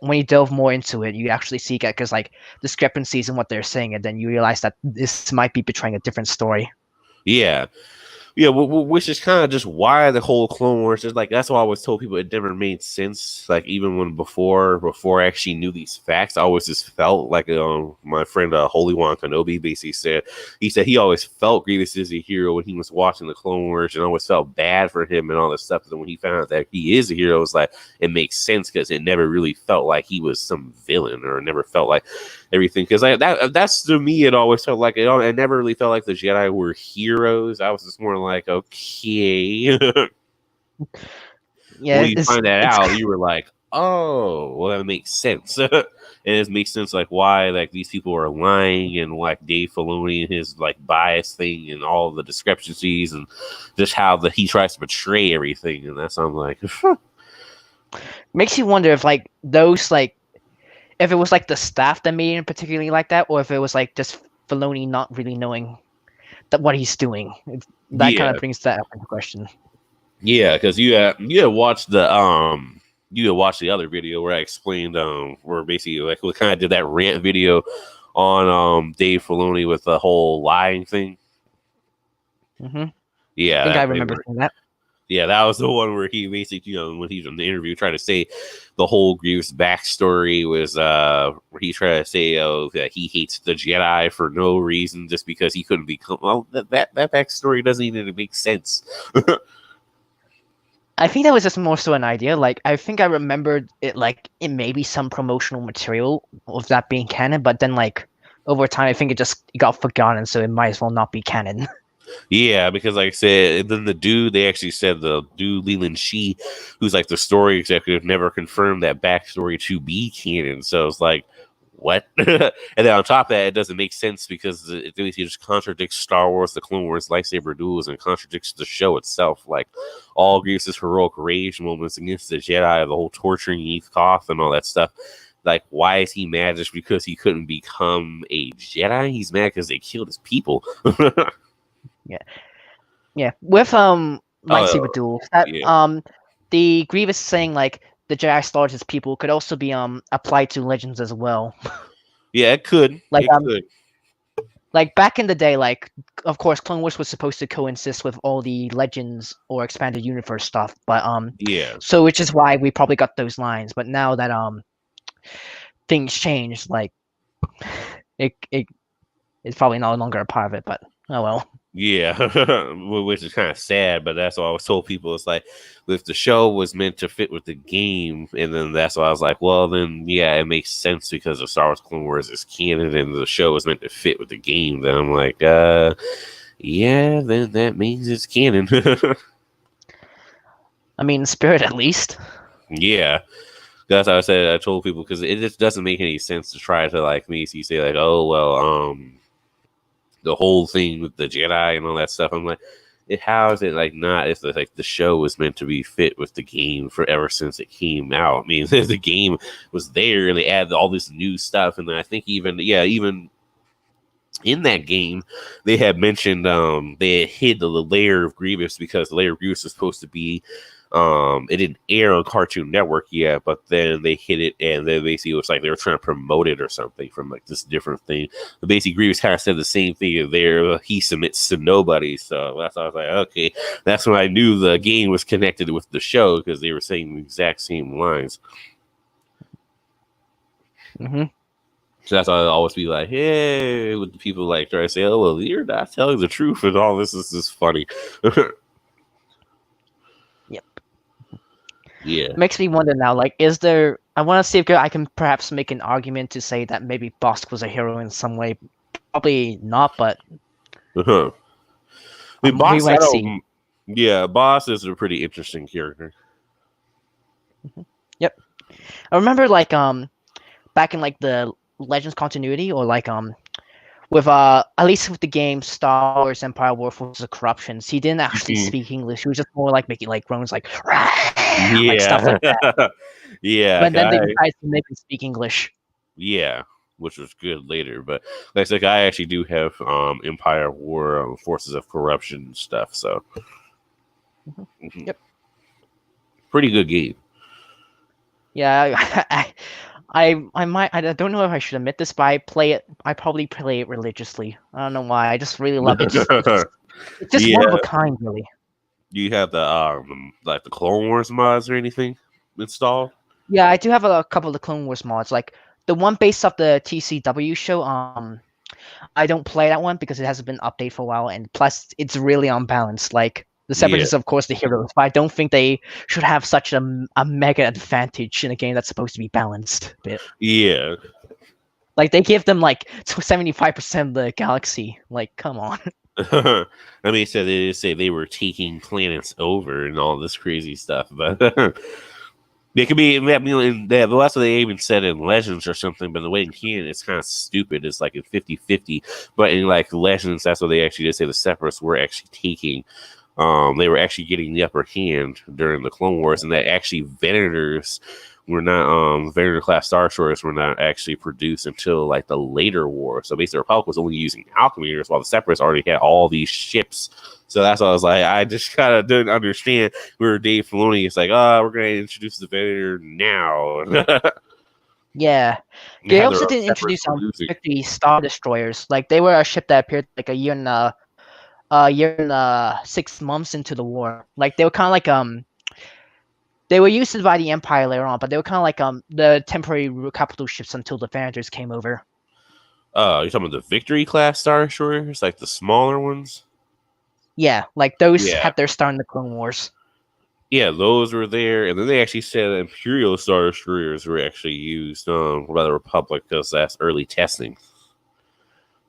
Speaker 3: when you delve more into it, you actually see it because like discrepancies in what they're saying, and then you realize that this might be betraying a different story.
Speaker 1: Yeah. Yeah, which is kind of just why the whole Clone Wars is like. That's why I always told people it never made sense. Like even when before I actually knew these facts, I always just felt like my friend Holy Wan Kenobi basically said he always felt Grievous is a hero when he was watching the Clone Wars, and always felt bad for him and all this stuff. And when he found out that he is a hero, it was like it makes sense because it never really felt like he was some villain, or never felt like everything. Because that's to me, it always felt like it never really felt like the Jedi were heroes. I was just more like, okay.
Speaker 3: Yeah,
Speaker 1: when you find that out, you were like, oh, well, that makes sense. And it makes sense like why like these people are lying, and like Dave Filoni and his like bias thing and all the discrepancies and just how he tries to portray everything. And that's I'm like
Speaker 3: makes you wonder if like those like if it was like the staff that made it particularly like that, or if it was like just Filoni not really knowing what he's doing. That kind of brings that up into question.
Speaker 1: Yeah, because you had watched the other video where I explained where basically like we kind of did that rant video on Dave Filoni with the whole lying thing.
Speaker 3: Mm-hmm.
Speaker 1: Yeah,
Speaker 3: I think I remember seeing that.
Speaker 1: Yeah, that was the one where he basically, when he was in the interview trying to say the whole Grievous backstory was where he tried to say that he hates the Jedi for no reason just because he couldn't become. Well, that backstory doesn't even make sense.
Speaker 3: I think that was just more so an idea. Like I think I remembered it like it may be some promotional material of that being canon, but then like over time I think it got forgotten, so it might as well not be canon.
Speaker 1: Yeah, because like I said, then they actually said the dude Leland Shee, who's like the story executive, never confirmed that backstory to be canon. So it's like, what? And then on top of that, it doesn't make sense because it just contradicts Star Wars, the Clone Wars lightsaber duels, and contradicts the show itself. Like all Grievous's heroic rage moments against the Jedi, the whole torturing Eve Koth and all that stuff. Like, why is he mad just because he couldn't become a Jedi? He's mad because they killed his people.
Speaker 3: Yeah. With lightsaber duels, that the Grievous saying like the Jedi slaughtered his people could also be applied to Legends as well.
Speaker 1: Yeah, it could.
Speaker 3: Like
Speaker 1: it could.
Speaker 3: Like back in the day, like of course Clone Wars was supposed to coexist with all the Legends or expanded universe stuff, but
Speaker 1: yeah.
Speaker 3: So which is why we probably got those lines. But now that things changed, like it's probably no longer a part of it. But oh well.
Speaker 1: Yeah, which is kind of sad, but that's what I was told people. It's like if the show was meant to fit with the game, and then that's why I was like, well, then yeah, it makes sense because of Star Wars Clone Wars is canon, and the show was meant to fit with the game. Then I'm like, yeah, then that means it's canon.
Speaker 3: I mean, spirit at least.
Speaker 1: Yeah, that's how I said it. I told people because it just doesn't make any sense to try to like me. So you say like, oh well, the whole thing with the Jedi and all that stuff. I'm like, how is it like not? It's like the show was meant to be fit with the game forever since it came out. I mean, the game was there and they added all this new stuff, and then I think even in that game, they had mentioned they had hid the layer of Grievous because the layer of Grievous was supposed to be it didn't air on Cartoon Network yet, but then they hit it and then basically it was like they were trying to promote it or something from like this different thing. But basically Grievous kind of said the same thing there. He submits to nobody, so that's why I was like, okay, that's when I knew the game was connected with the show because they were saying the exact same lines.
Speaker 3: Mm-hmm.
Speaker 1: So that's why I always be like, hey, with the people like try to say, oh well, you're not telling the truth and all this is just funny.
Speaker 3: Yep.
Speaker 1: Yeah.
Speaker 3: It makes me wonder now, like, is there... I want to see if I can perhaps make an argument to say that maybe Bosk was a hero in some way. Probably not, but...
Speaker 1: I mean,
Speaker 3: we
Speaker 1: Boss,
Speaker 3: might see.
Speaker 1: Yeah, Boss is a pretty interesting character.
Speaker 3: Yep. I remember, like, back in, like, the Legends continuity, or, like, with, at least with the game Star Wars Empire War Forces of Corruptions, he didn't actually speak English. He was just more, like, making, like, groans, like, like, stuff like that.
Speaker 1: Yeah.
Speaker 3: But then they decided to make him speak English.
Speaker 1: Yeah, which was good later. But like I said, I actually do have Empire War Forces of Corruption stuff, so
Speaker 3: Yep.
Speaker 1: Pretty good game.
Speaker 3: Yeah, I might... I don't know if I should admit this, but I probably play it religiously. I don't know why. I just really love it. It's just one of a kind, really.
Speaker 1: Do you have the like the Clone Wars mods or anything installed?
Speaker 3: Yeah, I do have a couple of the Clone Wars mods, like the one based off the TCW show. I don't play that one because it hasn't been updated for a while, and plus it's really unbalanced. Like the Separatists, of course, the heroes, but I don't think they should have such a mega advantage in a game that's supposed to be balanced.
Speaker 1: Yeah.
Speaker 3: Like they give them like 75% of the galaxy. Like, come on.
Speaker 1: I mean, so they did say they were taking planets over and all this crazy stuff, but they could be. I mean, that's what they even said in Legends or something. But the way in canon, it's kind of stupid. It's like a 50-50. But in like Legends, that's what they actually did say. The Separatists were actually taking. They were actually getting the upper hand during the Clone Wars, and that actually Venators were not Venator class Star Destroyers were not actually produced until like the later war. So basically, the Republic was only using Alchemiers, while the Separatists already had all these ships. So that's why I was like, I just kind of didn't understand where Dave Filoni is like, oh, we're going to introduce the Venator now.
Speaker 3: Yeah, they also didn't introduce the Star Destroyers. Like they were a ship that appeared like a year and 6 months into the war. Like they were kind of like they were used by the Empire later on, but they were kind of like the temporary capital ships until the Venators came over.
Speaker 1: You're talking about the Victory class Star Destroyers, like the smaller ones?
Speaker 3: Yeah, like those had their start in the Clone Wars.
Speaker 1: Yeah, those were there, and then they actually said that Imperial Star Destroyers were actually used by the Republic because that's early testing,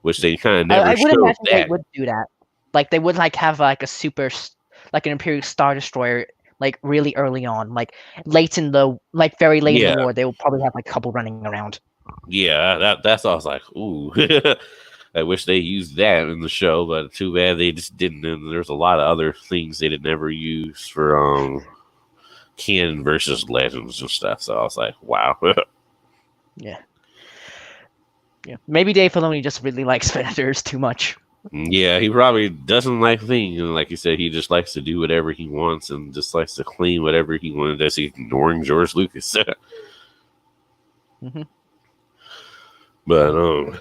Speaker 1: which they kind of never. I would imagine
Speaker 3: they would do that. Like they would like have like a super, like an Imperial Star Destroyer, like really early on, like late in the very late in the war. They will probably have like a couple running around.
Speaker 1: Yeah, that's I was like, ooh. I wish they used that in the show, but too bad they just didn't. And there's a lot of other things they did never use for canon versus Legends and stuff. So I was like, wow.
Speaker 3: Yeah. Maybe Dave Filoni just really likes Venators too much.
Speaker 1: Yeah, he probably doesn't like things. And like you said, he just likes to do whatever he wants and just likes to claim whatever he wanted. That's ignoring George Lucas. But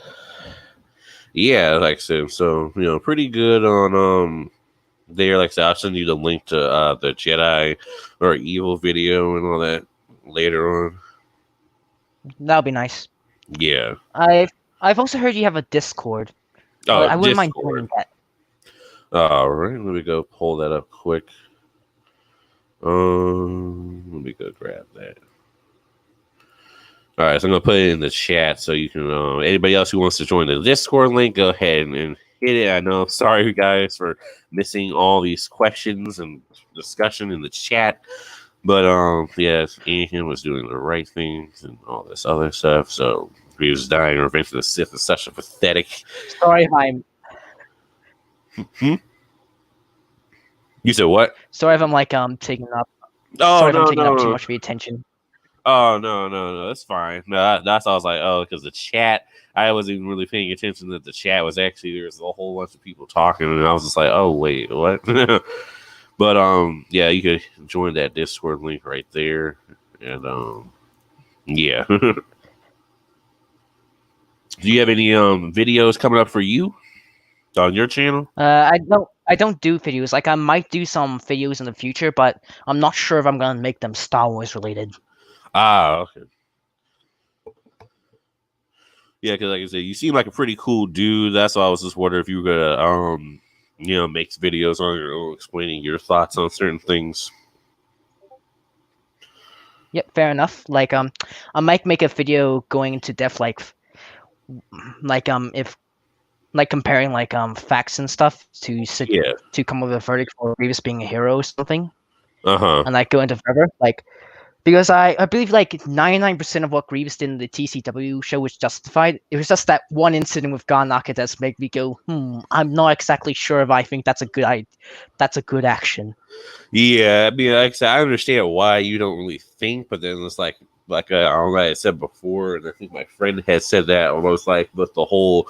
Speaker 1: yeah, like I said, so pretty good on there. Like I said, I'll send you the link to the Jedi or Evil video and all that later on.
Speaker 3: That'll be nice.
Speaker 1: Yeah.
Speaker 3: I've also heard you have a Discord.
Speaker 1: Oh,
Speaker 3: I wouldn't mind joining that.
Speaker 1: All right, let me go pull that up quick. Let me go grab that. All right, so I'm gonna put it in the chat so you can. Anybody else who wants to join the Discord link, go ahead and hit it. I know. Sorry, you guys, for missing all these questions and discussion in the chat, but yes, Anakin was doing the right things and all this other stuff. So he was dying. Revenge of the Sith is such a pathetic.
Speaker 3: Sorry if I'm.
Speaker 1: You said what?
Speaker 3: Sorry if I'm like taking up.
Speaker 1: Oh
Speaker 3: Sorry if I'm
Speaker 1: no,
Speaker 3: taking up too
Speaker 1: no.
Speaker 3: much of your attention.
Speaker 1: Oh no, that's fine. No, that's all I was like, oh, because the chat, I wasn't even really paying attention that the chat was actually there's a whole bunch of people talking, and I was just like, oh wait, what? But yeah, you could join that Discord link right there, and yeah. Do you have any videos coming up for you on your channel?
Speaker 3: I don't do videos. Like I might do some videos in the future, but I'm not sure if I'm gonna make them Star Wars related.
Speaker 1: Ah, okay. Yeah, because like I said, you seem like a pretty cool dude. That's why I was just wondering if you were gonna make videos on your own, explaining your thoughts on certain things.
Speaker 3: Yep, fair enough. Like I might make a video going into depth, like if like comparing like facts and stuff to
Speaker 1: Yeah.
Speaker 3: to come up with a verdict for Grievous being a hero or something,
Speaker 1: Uh-huh.
Speaker 3: and like go into further like. Because I believe like 99% of what Grievous did in the TCW show was justified. It was just that one incident with Garnaka that's made me go, I'm not exactly sure if I think that's a good action.
Speaker 1: Yeah, I mean, like I said, I understand why you don't really think, but then it's like I said before, and I think my friend had said that almost like with the whole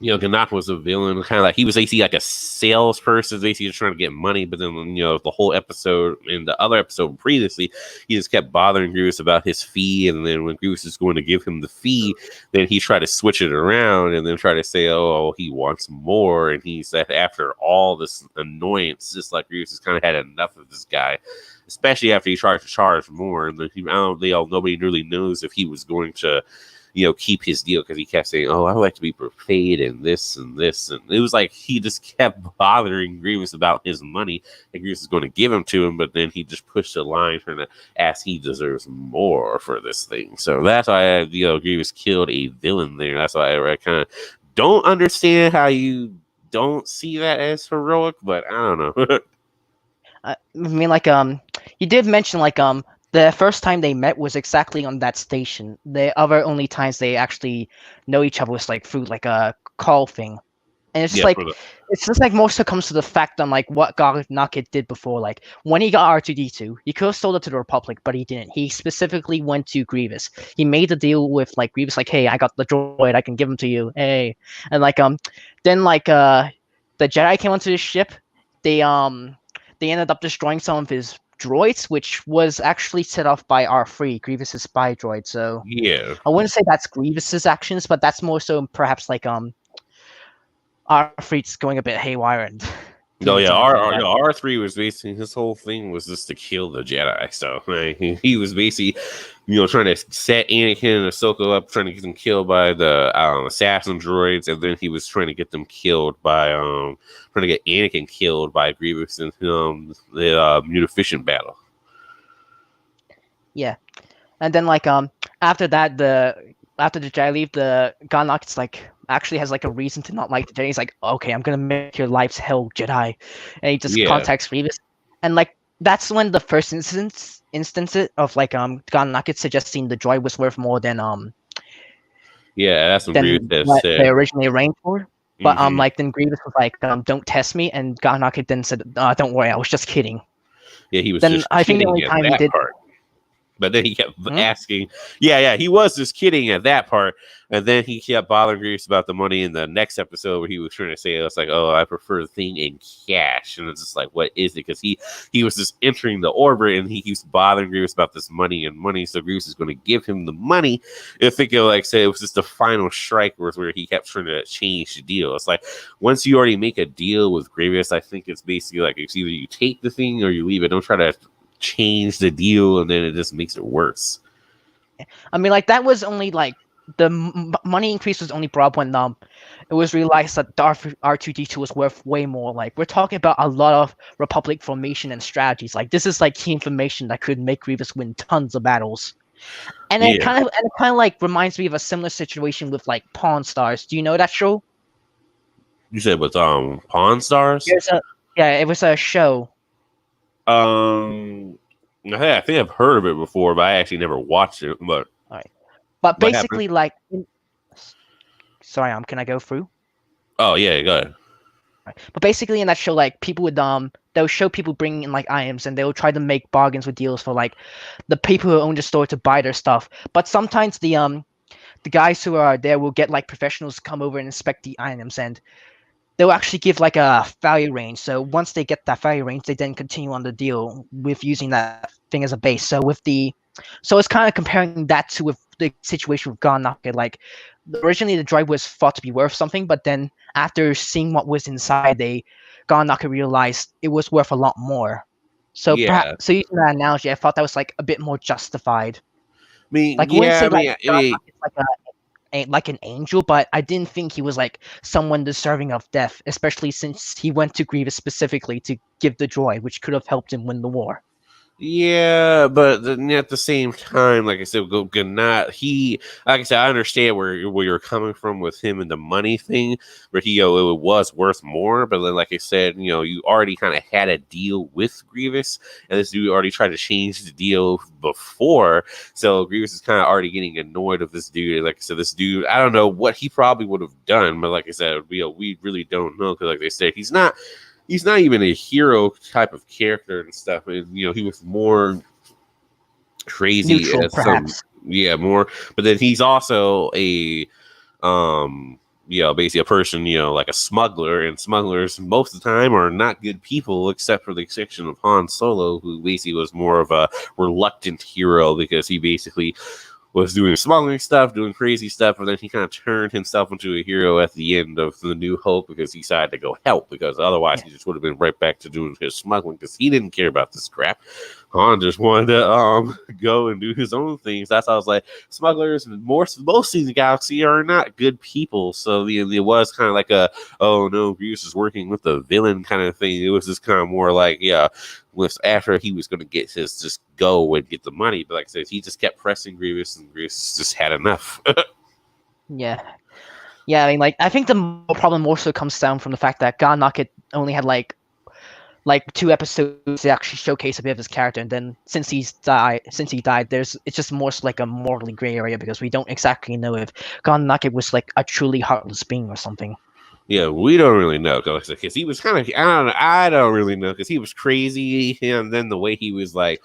Speaker 1: Ganak was a villain, kind of like he was basically like a salesperson, basically just trying to get money. But then, the whole episode in the other episode previously, he just kept bothering Grievous about his fee. And then when Grievous is going to give him the fee, then he tried to switch it around and then try to say, oh, he wants more. And he said, after all this annoyance, just like Grievous has kind of had enough of this guy, especially after he tried to charge more. And then nobody really knows if he was going to keep his deal, because he kept saying, oh, I would like to be paid and this and this. And it was like he just kept bothering Grievous about his money, and Grievous is going to give him to him, but then he just pushed the line trying to ask he deserves more for this thing. So that's why, Grievous killed a villain there. That's why I kind of don't understand how you don't see that as heroic, but I don't know.
Speaker 3: I mean, like you did mention like the first time they met was exactly on that station. The other only times they actually know each other was like through like a call thing, and it's just it's just like most of it comes to the fact on like what Garnaka did before. Like when he got R2D2, he could have sold it to the Republic, but he didn't. He specifically went to Grievous. He made a deal with like Grievous, like, hey, I got the droid, I can give him to you. Hey, and like then like the Jedi came onto the ship. They ended up destroying some of his droids, which was actually set off by R3, Grievous's spy droid. So
Speaker 1: Yeah.
Speaker 3: I wouldn't say that's Grievous's actions, but that's more so perhaps like R3's going a bit haywire and
Speaker 1: No, yeah, R3 was basically, his whole thing was just to kill the Jedi. So he was basically, trying to set Anakin and Ahsoka up, trying to get them killed by the assassin droids, and then he was trying to get them killed by trying to get Anakin killed by Grievous in the Mutafission battle.
Speaker 3: Yeah, and then like after that, after the Jedi leave, the Garnak's like actually has like a reason to not like the Jedi. He's like, okay, I'm gonna make your lives hell, Jedi, and he just contacts Grievous, and like that's when the first instance of like Garnak suggesting the droid was worth more than
Speaker 1: that's what Grievous
Speaker 3: what
Speaker 1: said.
Speaker 3: they originally arranged for. But like then Grievous was like, don't test me, and Garnak then said, don't worry, I was just kidding.
Speaker 1: Yeah, he was
Speaker 3: then
Speaker 1: just
Speaker 3: I think the
Speaker 1: kidding
Speaker 3: only
Speaker 1: at
Speaker 3: time
Speaker 1: that
Speaker 3: he did
Speaker 1: part. But then he kept asking, he was just kidding at that part. And then he kept bothering Grievous about the money in the next episode where he was trying to say, it's like, oh, I prefer the thing in cash. And it's just like, what is it? Because he was just entering the orbit, and he keeps bothering Grievous about this money. So Grievous is going to give him the money. I think it was just the final strike where he kept trying to change the deal. It's like, once you already make a deal with Grievous, I think it's basically like, it's either you take the thing or you leave it. Don't try to change the deal, and then it just makes it worse.
Speaker 3: I mean, like that was only like the money increase was only brought up when it was realized that the R2D2 was worth way more. Like we're talking about a lot of Republic formation and strategies. Like this is like key information that could make Grievous win tons of battles. And it
Speaker 1: Yeah.
Speaker 3: kind of like reminds me of a similar situation with like Pawn Stars. Do you know that show?
Speaker 1: You said with Pawn Stars?
Speaker 3: It was a show.
Speaker 1: I think I've heard of it before, but I actually never watched it. But
Speaker 3: All right. But
Speaker 1: what
Speaker 3: basically, like, sorry, can I go through?
Speaker 1: Oh yeah, go ahead.
Speaker 3: Right. But basically, in that show, like, people would they'll show people bringing in like items, and they'll try to make bargains with deals for like the people who own the store to buy their stuff. But sometimes the guys who are there will get like professionals to come over and inspect the items, and they'll actually give like a value range. So once they get that value range, they then continue on the deal with using that thing as a base. So it's kind of comparing that to with the situation with Gonaka. Like originally the droid was thought to be worth something, but then after seeing what was inside, Gonaka realized it was worth a lot more. So so using that analogy, I thought that was like a bit more justified.
Speaker 1: I mean,
Speaker 3: like wouldn't say like like an angel, but I didn't think he was like someone deserving of death, especially since he went to Grievous specifically to give the droid, which could have helped him win the war.
Speaker 1: Yeah, but then at the same time, like I said, like I said, I understand where you're coming from with him and the money thing, where it was worth more. But then, like I said, you already kind of had a deal with Grievous, and this dude already tried to change the deal before. So Grievous is kind of already getting annoyed of this dude. Like I said, this dude, I don't know what he probably would have done, but like I said, we really don't know because, like they said, he's not even a hero type of character and stuff. And he was more crazy
Speaker 3: neutral, perhaps.
Speaker 1: More. But then he's also a basically a person, like a smuggler, and smugglers most of the time are not good people, except for the exception of Han Solo, who basically was more of a reluctant hero because he basically was doing smuggling stuff, doing crazy stuff, and then he kind of turned himself into a hero at the end of The New Hope because he decided to go help, because otherwise he just would have been right back to doing his smuggling because he didn't care about this crap. Han just wanted to go and do his own things. That's how I was like, smugglers most in the galaxy are not good people. So it was kind of like oh no, Grievous is working with the villain kind of thing. It was just kind of more like, with after he was going to get his just go and get the money, but like I said, he just kept pressing Grievous, and Grievous just had enough.
Speaker 3: Yeah. I mean, like, I think the problem also comes down from the fact that God Knocket only had like 2 episodes to actually showcase a bit of his character, and then since he died, it's just more like a morally gray area because we don't exactly know if God Knocket was like a truly heartless being or something.
Speaker 1: Yeah, we don't really know because he was kind of, I don't really know because he was crazy, and then the way he was like,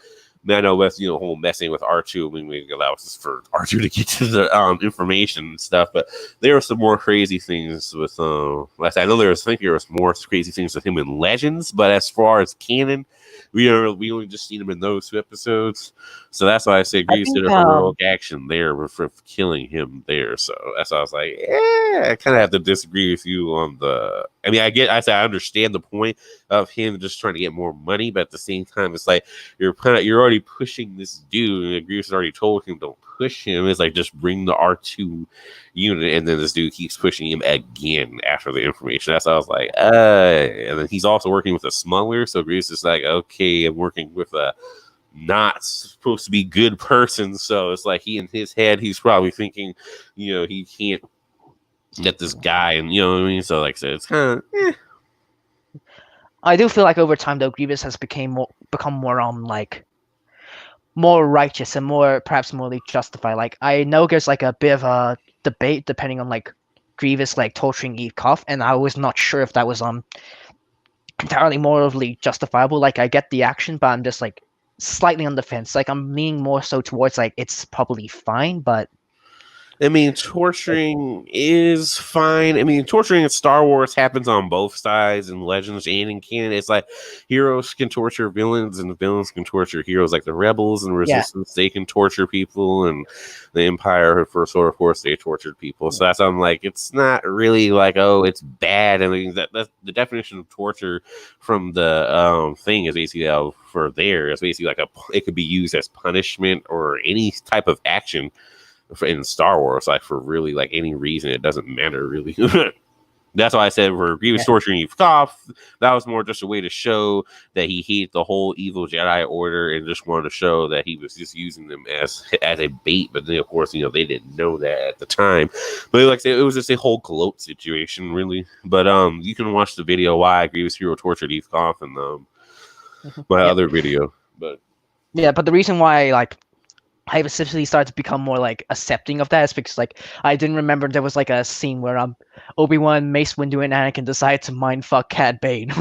Speaker 1: I know with whole messing with R2, I mean, that was just for R2 to get to the information and stuff. But there were some more crazy things with I know there was more crazy things with him in Legends, but as far as canon, we only just seen him in those 2 episodes. So that's why I say Grievous did a heroic action there for killing him there. So that's why I was like, I kind of have to disagree with you on the. I mean, I understand the point of him just trying to get more money, but at the same time, it's like you're already pushing this dude, and Grievous already told him don't push him. It's like just bring the R2 unit, and then this dude keeps pushing him again after the information. That's how I was like, and then he's also working with a smuggler, so Grievous is like, okay, I'm working with a not supposed to be good person, so it's like he in his head he's probably thinking, he can't get this guy, and you know what I mean. So like I said, it's kind of.
Speaker 3: I do feel like over time though, Grievous has become more like more righteous and perhaps morally justified. Like I know there's like a bit of a debate depending on like Grievous like torturing Eve Koff, and I was not sure if that was entirely morally justifiable. Like I get the action, but I'm just like slightly on the fence. Like I'm leaning more so towards like it's probably fine, but
Speaker 1: I mean, torturing is fine. I mean, torturing in Star Wars happens on both sides in Legends and in canon. It's like heroes can torture villains and villains can torture heroes. Like the Rebels and Resistance, they can torture people, and the Empire, for sort of course, they tortured people. So that's why I'm like, it's not really like, oh, it's bad. I mean, that's the definition of torture from the thing is basically for there. It's basically like it could be used as punishment or any type of action. in Star Wars, like for really like any reason. It doesn't matter really. That's why I said for Grievous torturing Toph, that was more just a way to show that he hated the whole evil Jedi Order and just wanted to show that he was just using them as a bait. But then, of course, they didn't know that at the time. But like I said, it was just a whole gloat situation, really. But you can watch the video why Grievous Hero tortured Eve Toph and my other video. But
Speaker 3: but the reason why I specifically started to become more like accepting of that is because like I didn't remember there was like a scene where Obi-Wan, Mace Windu, and Anakin decided to mindfuck Cad Bane.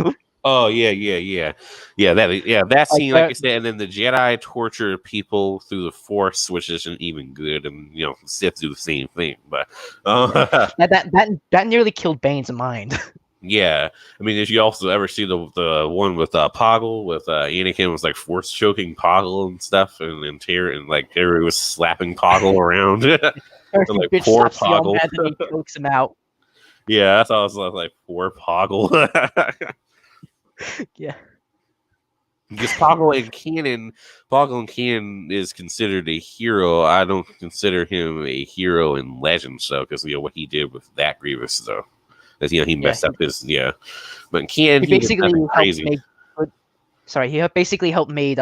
Speaker 1: oh yeah. That scene, like I said, and then the Jedi torture people through the Force, which isn't even good, and Sith do the same thing. But
Speaker 3: that nearly killed Bane's mind.
Speaker 1: Yeah, I mean, did you also ever see the one with Poggle with Anakin was like force choking Poggle and stuff, and then Terry was slapping Poggle around, and, like
Speaker 3: bitch
Speaker 1: poor
Speaker 3: slaps the young
Speaker 1: Poggle.
Speaker 3: man and he chokes him out.
Speaker 1: Yeah, that's how I was like poor Poggle.
Speaker 3: Yeah,
Speaker 1: because Poggle in canon is considered a hero. I don't consider him a hero in Legends, though, because what he did with that Grievous, though. Because he messed up his but in canon
Speaker 3: he basically
Speaker 1: did crazy.
Speaker 3: He basically helped made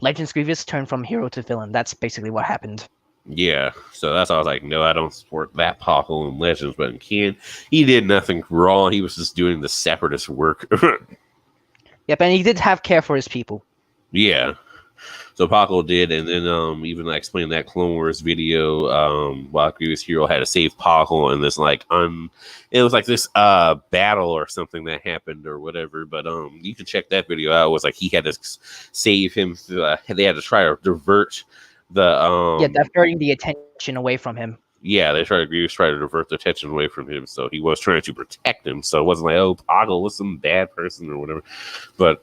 Speaker 3: Legends Grievous turn from hero to villain. That's basically what happened.
Speaker 1: Yeah, so that's why I was like, no, I don't support that Poggle in Legends, but in canon, he did nothing wrong. He was just doing the separatist work.
Speaker 3: Yep, and he did have care for his people.
Speaker 1: Yeah. So Poggle did, and then even like explained that Clone Wars video, while Grievous Hero had to save Poggle, and this it was like this battle or something that happened or whatever. But you can check that video out. It was like he had to save him. They had to try to divert the
Speaker 3: diverting the attention away from him.
Speaker 1: Yeah, Grievous tried to divert the attention away from him, so he was trying to protect him. So it wasn't like, oh, Poggle was some bad person or whatever. But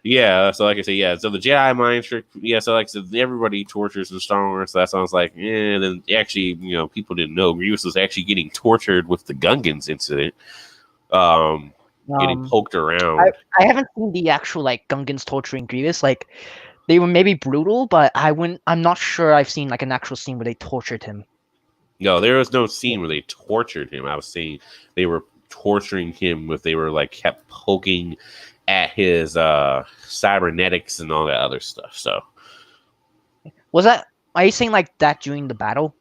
Speaker 1: yeah, so like I said, so the Jedi mind trick, so like I said, everybody tortures in Star Wars, so that sounds like, and then actually, people didn't know Grievous was actually getting tortured with the Gungans incident, getting poked around.
Speaker 3: I haven't seen the actual, like, Gungans torturing Grievous, like, they were maybe brutal, but I'm not sure I've seen, like, an actual scene where they tortured him.
Speaker 1: No, there was no scene where they tortured him. I was saying they were torturing him with, they were, like, kept poking at his cybernetics and all that other stuff. So
Speaker 3: are you saying like that during the battle?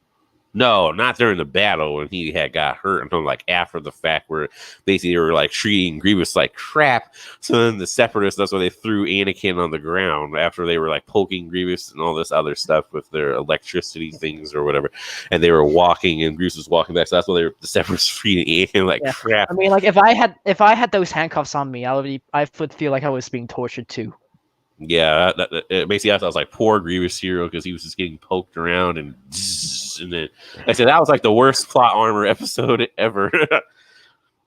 Speaker 1: No, not during the battle when he got hurt, until like after the fact, where basically they were like treating Grievous like crap. So then the Separatists, that's why they threw Anakin on the ground after they were like poking Grievous and all this other stuff with their electricity things or whatever. And they were walking, and Grievous was walking back. So that's why the Separatists treating Anakin like crap.
Speaker 3: I mean, like if I had those handcuffs on me, I would feel like I was being tortured too.
Speaker 1: Yeah, basically I was like, poor Grievous Hero, because he was just getting poked around and then I said that was like the worst plot armor episode ever.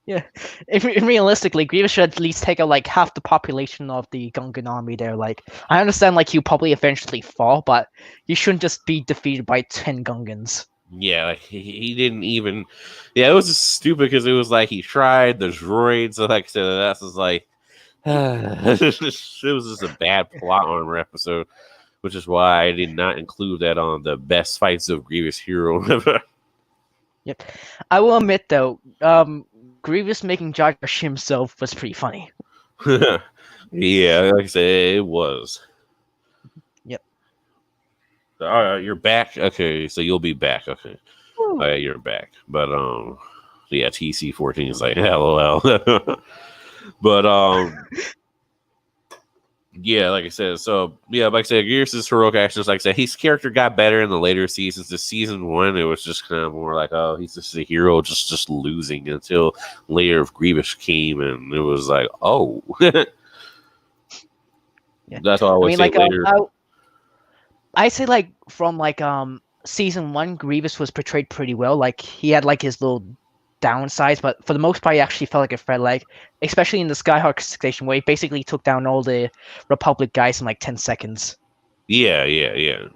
Speaker 3: Yeah, if realistically, Grievous should at least take out like half the population of the Gungan army there. Like, I understand like he'll probably eventually fall, but you shouldn't just be defeated by 10 Gungans.
Speaker 1: Yeah, like he didn't even. Yeah, it was just stupid because it was like he tried the droids. So like I said, that's just like. It was just a bad plot armor episode, which is why I did not include that on the best fights of Grievous Hero.
Speaker 3: Yep, I will admit though, Grievous making Jar Jar himself was pretty funny.
Speaker 1: Yeah, like I said, it was.
Speaker 3: Yep.
Speaker 1: All right, you're back. Okay, so you'll be back. Okay, all right, you're back. But yeah, TC14 is like LOL. But yeah, like I said, like I said, Grievous' heroic actions, like I said, his character got better in the later seasons. The season 1, it was just kind of more like, oh, he's just a hero, just losing, until Layer of Grievous came, and it was like, oh.
Speaker 3: Yeah.
Speaker 1: That's all I would say.
Speaker 3: Like,
Speaker 1: later.
Speaker 3: I say like from like season 1, Grievous was portrayed pretty well. Like he had like his little downsides, but for the most part, he actually felt like a threat. Like especially in the Skyhawk station, where he basically took down all the Republic guys in like 10 seconds.
Speaker 1: Yeah.
Speaker 3: Yep.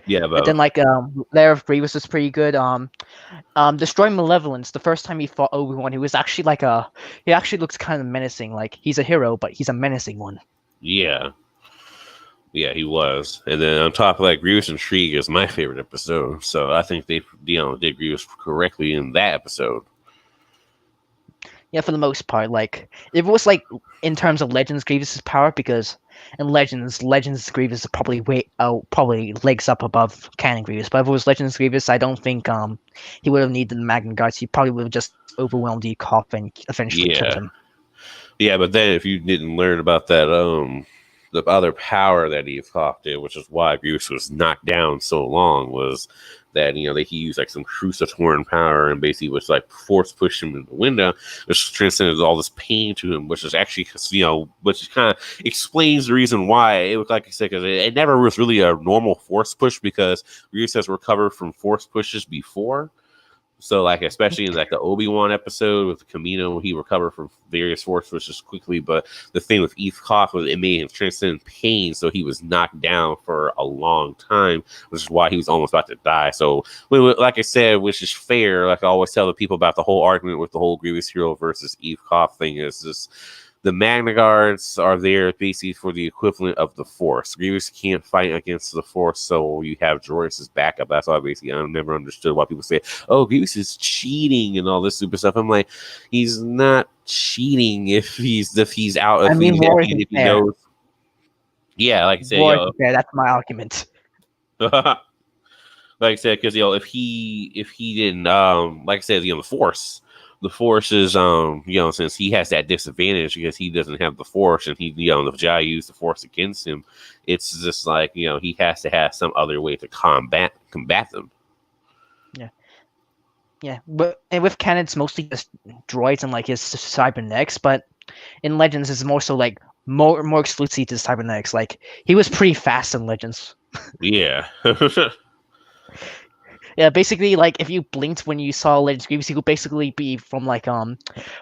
Speaker 1: Yeah,
Speaker 3: but then like Lair of Grievous was pretty good. Destroy Malevolence. The first time he fought Obi-Wan, he was actually like he actually looks kind of menacing. Like he's a hero, but he's a menacing one.
Speaker 1: Yeah. Yeah, he was. And then on top of that, Grievous Intrigue is my favorite episode. So I think they, did Grievous correctly in that episode.
Speaker 3: Yeah, for the most part, like if it was like in terms of Legends Grievous's power, because in Legends Grievous is probably probably legs up above Canon Grievous. But if it was Legends Grievous, I don't think he would have needed the Magna Guards. He probably would have just overwhelmed Ekop and eventually killed him.
Speaker 1: Yeah, but then if you didn't learn about that, the other power that Ekop did, which is why Grievous was knocked down so long, was that that he used like some crucitorn power and basically was like force push him in the window, which transcended all this pain to him, which is actually which kind of explains the reason why it was like I said, because it never was really a normal force push because Grievous has recovered from force pushes before. So, like, especially in like the Obi-Wan episode with Kamino, he recovered from various force pushes quickly. But the thing with Ekop was it made him transcend pain, so he was knocked down for a long time, which is why he was almost about to die. So, like I said, which is fair. Like I always tell the people about the whole argument with the whole Grievous Hero versus Ekop thing is just the Magna Guards are there basically for the equivalent of the Force. Grievous can't fight against the Force, so you have Droids' backup. That's why basically I never understood why people say, "Oh, Grievous is cheating" and all this super stuff. I'm like, he's not cheating if he's out.
Speaker 3: I mean,
Speaker 1: if he knows. Yeah, like I said,
Speaker 3: that's my argument.
Speaker 1: Like I said, because if he didn't like I said, the Force is since he has that disadvantage because he doesn't have the Force and he the Jedi use the Force against him, it's just like he has to have some other way to combat them.
Speaker 3: Yeah, but and with canon it's mostly just droids and like his cybernetics, but in Legends it's more so like more exclusive to cybernetics. Like he was pretty fast in Legends.
Speaker 1: Yeah.
Speaker 3: Yeah, basically, like if you blinked when you saw Legends Grievous, he would basically be from like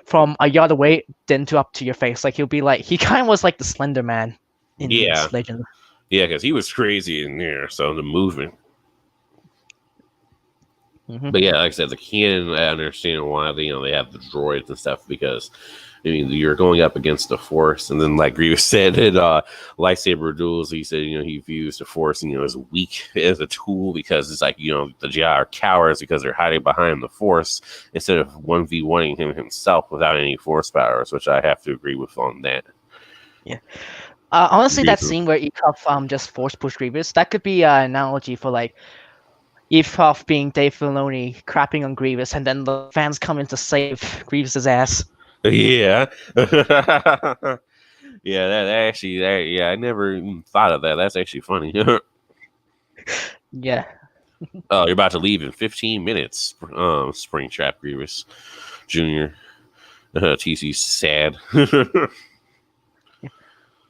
Speaker 3: from a yard away, then to up to your face. Like he kind of was like the Slender Man in Legends.
Speaker 1: Yeah, because he was crazy in there. So the movement.
Speaker 3: Mm-hmm.
Speaker 1: But yeah, like I said, the canon, I understand why they have the droids and stuff because you're going up against the Force, and then like Grievous said in lightsaber duels, he said he views the Force as weak as a tool because it's like the Jedi are cowards because they're hiding behind the Force instead of 1v1ing him himself without any Force powers, which I have to agree with on that.
Speaker 3: Yeah. Honestly, that scene where Ekop just force push Grievous, that could be an analogy for like Ekop being Dave Filoni crapping on Grievous, and then the fans come in to save Grievous's ass.
Speaker 1: Yeah. Yeah, I never even thought of that. That's actually funny.
Speaker 3: Yeah.
Speaker 1: Oh, you're about to leave in 15 minutes. Springtrap Grievous Jr. TC's sad.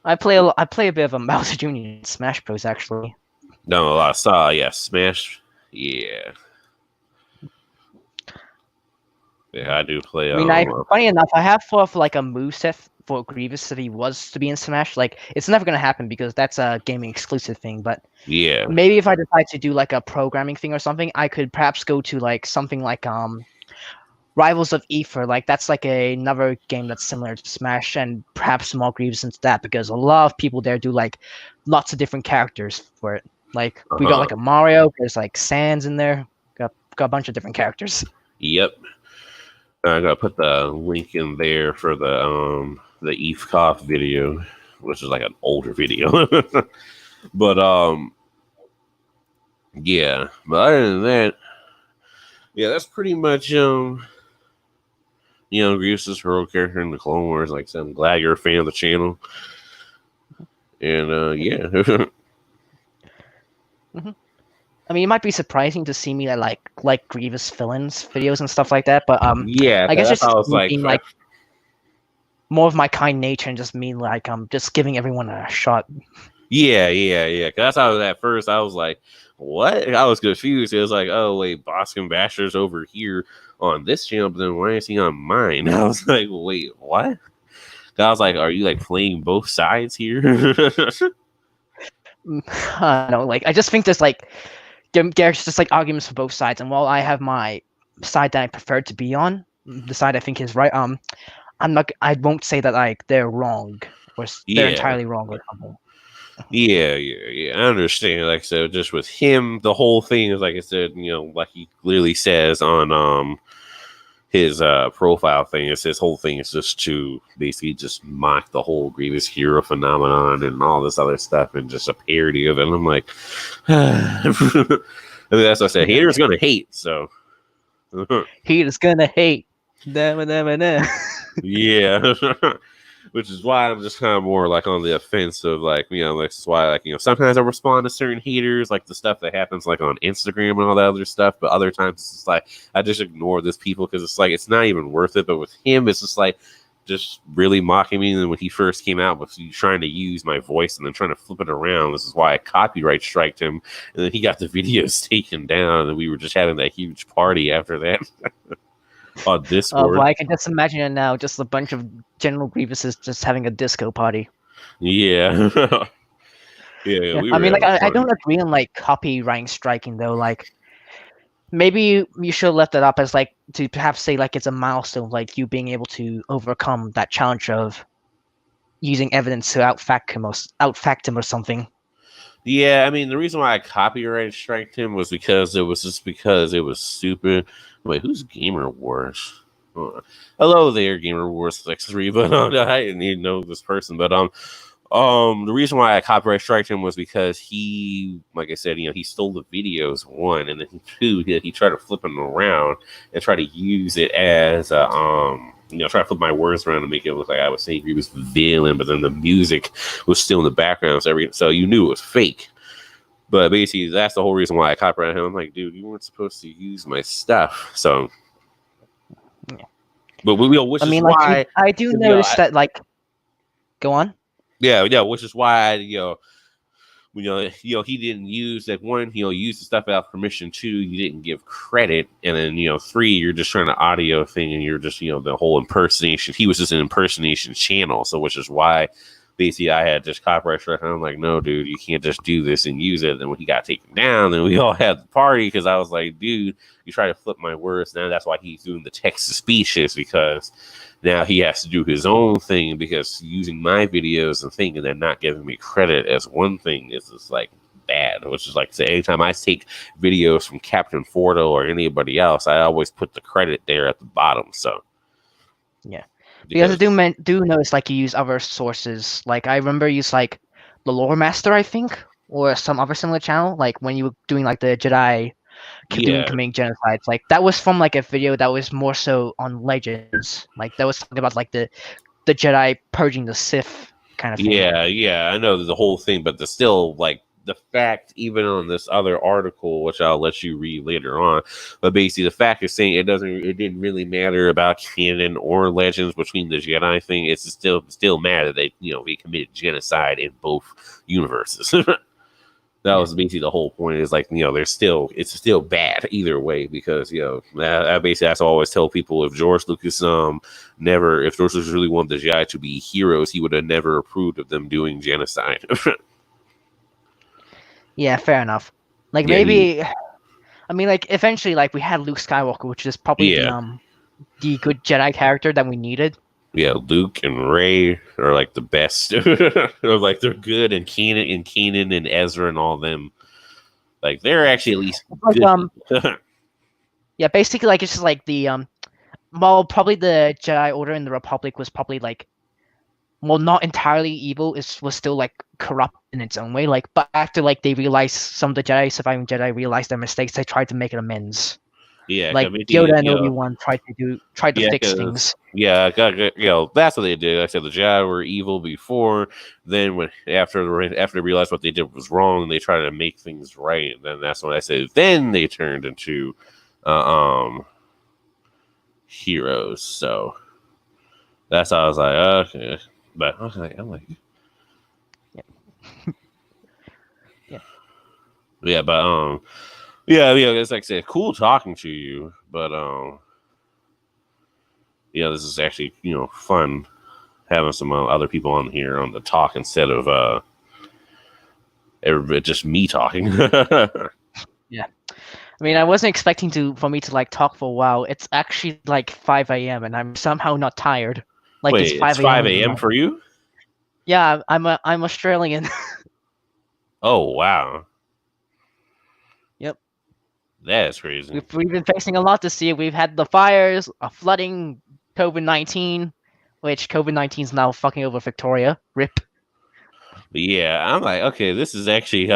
Speaker 3: I play a bit of a Bowser Jr. in Smash Bros. Actually.
Speaker 1: No, I saw. Yeah, Smash. Yeah. Yeah, I do play.
Speaker 3: I mean, funny enough, I have thought of like a moveset for Grievous if he was to be in Smash. Like, it's never gonna happen because that's a gaming exclusive thing. But
Speaker 1: yeah,
Speaker 3: maybe if I decide to do like a programming thing or something, I could perhaps go to like something like Rivals of Aether. Like that's like another game that's similar to Smash, and perhaps more Grievous into that because a lot of people there do like lots of different characters for it. Like we got like a Mario. There's like Sans in there. Got a bunch of different characters.
Speaker 1: Yep. I gotta put the link in there for the Ekop video, which is like an older video. But yeah. But other than that, yeah, that's pretty much Grievous's hero character in the Clone Wars. Like I said, I'm glad you're a fan of the channel. And yeah.
Speaker 3: Mm-hmm. I mean, it might be surprising to see me at like Grievous villains videos and stuff like that, but
Speaker 1: yeah,
Speaker 3: I guess it's just
Speaker 1: like,
Speaker 3: being like more of my kind nature and just me like just giving everyone a shot.
Speaker 1: Yeah. Cause that's how I was at first. I was like, what? I was confused. It was like, oh wait, Boston Basher's over here on this channel, but then why is he on mine? I was like, wait, what? I was like, are you like playing both sides here?
Speaker 3: No, like I just think there's just like arguments for both sides, and while I have my side that I prefer to be on, the side I think is right, I won't say that like they're wrong or they're entirely wrong or something.
Speaker 1: Yeah. I understand. Like I said, just with him, the whole thing is like I said, like he clearly says on his profile thing. It's his whole thing is just to basically just mock the whole Grievous Hero phenomenon and all this other stuff and just a parody of it. And I'm like, I mean, that's what I said. Haters gonna hate, so
Speaker 3: He is gonna hate.
Speaker 1: yeah. Which is why I'm just kind of more like on the offensive, like that's why sometimes I respond to certain haters, like the stuff that happens like on Instagram and all that other stuff, but other times it's just like I just ignore these people because it's like it's not even worth it. But with him, it's just like just really mocking me. And when he first came out, was trying to use my voice and then trying to flip it around. This is why I copyright striked him, and then he got the videos taken down, and we were just having that huge party after that. On Discord.
Speaker 3: Well, I can just imagine it now. Just a bunch of General Grievuses just having a disco party.
Speaker 1: Yeah.
Speaker 3: I mean, like, I don't agree on like copyright striking though. Like, maybe you should have left it up as like to perhaps say like it's a milestone, like you being able to overcome that challenge of using evidence to outfact him or something.
Speaker 1: Yeah, I mean, the reason why I copyright striked him was because it was stupid. Wait, who's Gamer Wars? Hello there, Gamer Wars X3. But I didn't even know this person. But the reason why I copyright striked him was because he, like I said, he stole the videos, one, and then two, he tried to flip them around and try to use it as try to flip my words around to make it look like I was saying he was the villain, but then the music was still in the background, so you knew it was fake. But basically, that's the whole reason why I copyrighted him. I'm like, dude, you weren't supposed to use my stuff. So,
Speaker 3: yeah.
Speaker 1: But which is
Speaker 3: like,
Speaker 1: why
Speaker 3: I do notice that. Like, go on.
Speaker 1: Yeah, which is why he didn't use that one. Use the stuff without permission. Two, you didn't give credit, and then three, you're just trying to audio thing, and you're just the whole impersonation. He was just an impersonation channel, so which is why basically I had just copyright strike. I'm like, no, dude, you can't just do this and use it. And when he got taken down, then we all had the party because I was like, dude, you try to flip my words. Now that's why he's doing the text to speeches, because now he has to do his own thing, because using my videos and thinking and not giving me credit as one thing is just like bad. Which is like, say, anytime I take videos from Captain Fordo or anybody else, I always put the credit there at the bottom. So
Speaker 3: yeah. Because I do notice like you use other sources. Like I remember you use like the Lore Master, I think, or some other similar channel. Like when you were doing like the Jedi doing committing genocides. Like that was from like a video that was more so on Legends. Like that was talking about like the Jedi purging the Sith kind of thing.
Speaker 1: Yeah, I know the whole thing, but still like the fact, even on this other article, which I'll let you read later on, but basically the fact is saying it didn't really matter about canon or Legends between the Jedi thing. It's still matter that they committed genocide in both universes. That was basically the whole point. Is like it's still bad either way, because I basically that's what I always tell people. If George Lucas if George Lucas really wanted the Jedi to be heroes, he would have never approved of them doing genocide.
Speaker 3: Yeah, fair enough. Like maybe, I mean, like eventually, like we had Luke Skywalker, which is probably the good Jedi character that we needed.
Speaker 1: Yeah, Luke and Rey are like the best. They're like they're good, and Kanan and Ezra and all them. Like they're actually at least good.
Speaker 3: Yeah, basically, like it's just like the well, probably the Jedi Order in the Republic was probably like, well, not entirely evil. Was still like corrupt in its own way. Like, but after like they realized, some of the surviving Jedi realized their mistakes, they tried to make it amends.
Speaker 1: Yeah,
Speaker 3: like Yoda and Obi-Wan tried to fix things.
Speaker 1: Yeah, that's what they did. Like I said, the Jedi were evil before. Then after they realized what they did was wrong, they tried to make things right. And then that's when I said, then they turned into heroes. So that's how I was like, okay. But I was like, yeah, but it's like I said, cool talking to you, but this is actually fun having some other people on here on the talk instead of just me talking.
Speaker 3: Yeah, I mean, I wasn't expecting for me to like talk for a while. It's actually like 5 a.m. and I'm somehow not tired. Like
Speaker 1: Wait, it's 5 a.m. for you?
Speaker 3: Yeah, I'm Australian.
Speaker 1: Oh wow.
Speaker 3: Yep.
Speaker 1: That is crazy.
Speaker 3: We've been facing a lot this year. We've had the fires, flooding, COVID-19, which COVID-19 is now fucking over Victoria. Rip.
Speaker 1: But yeah, I'm like, okay, this is actually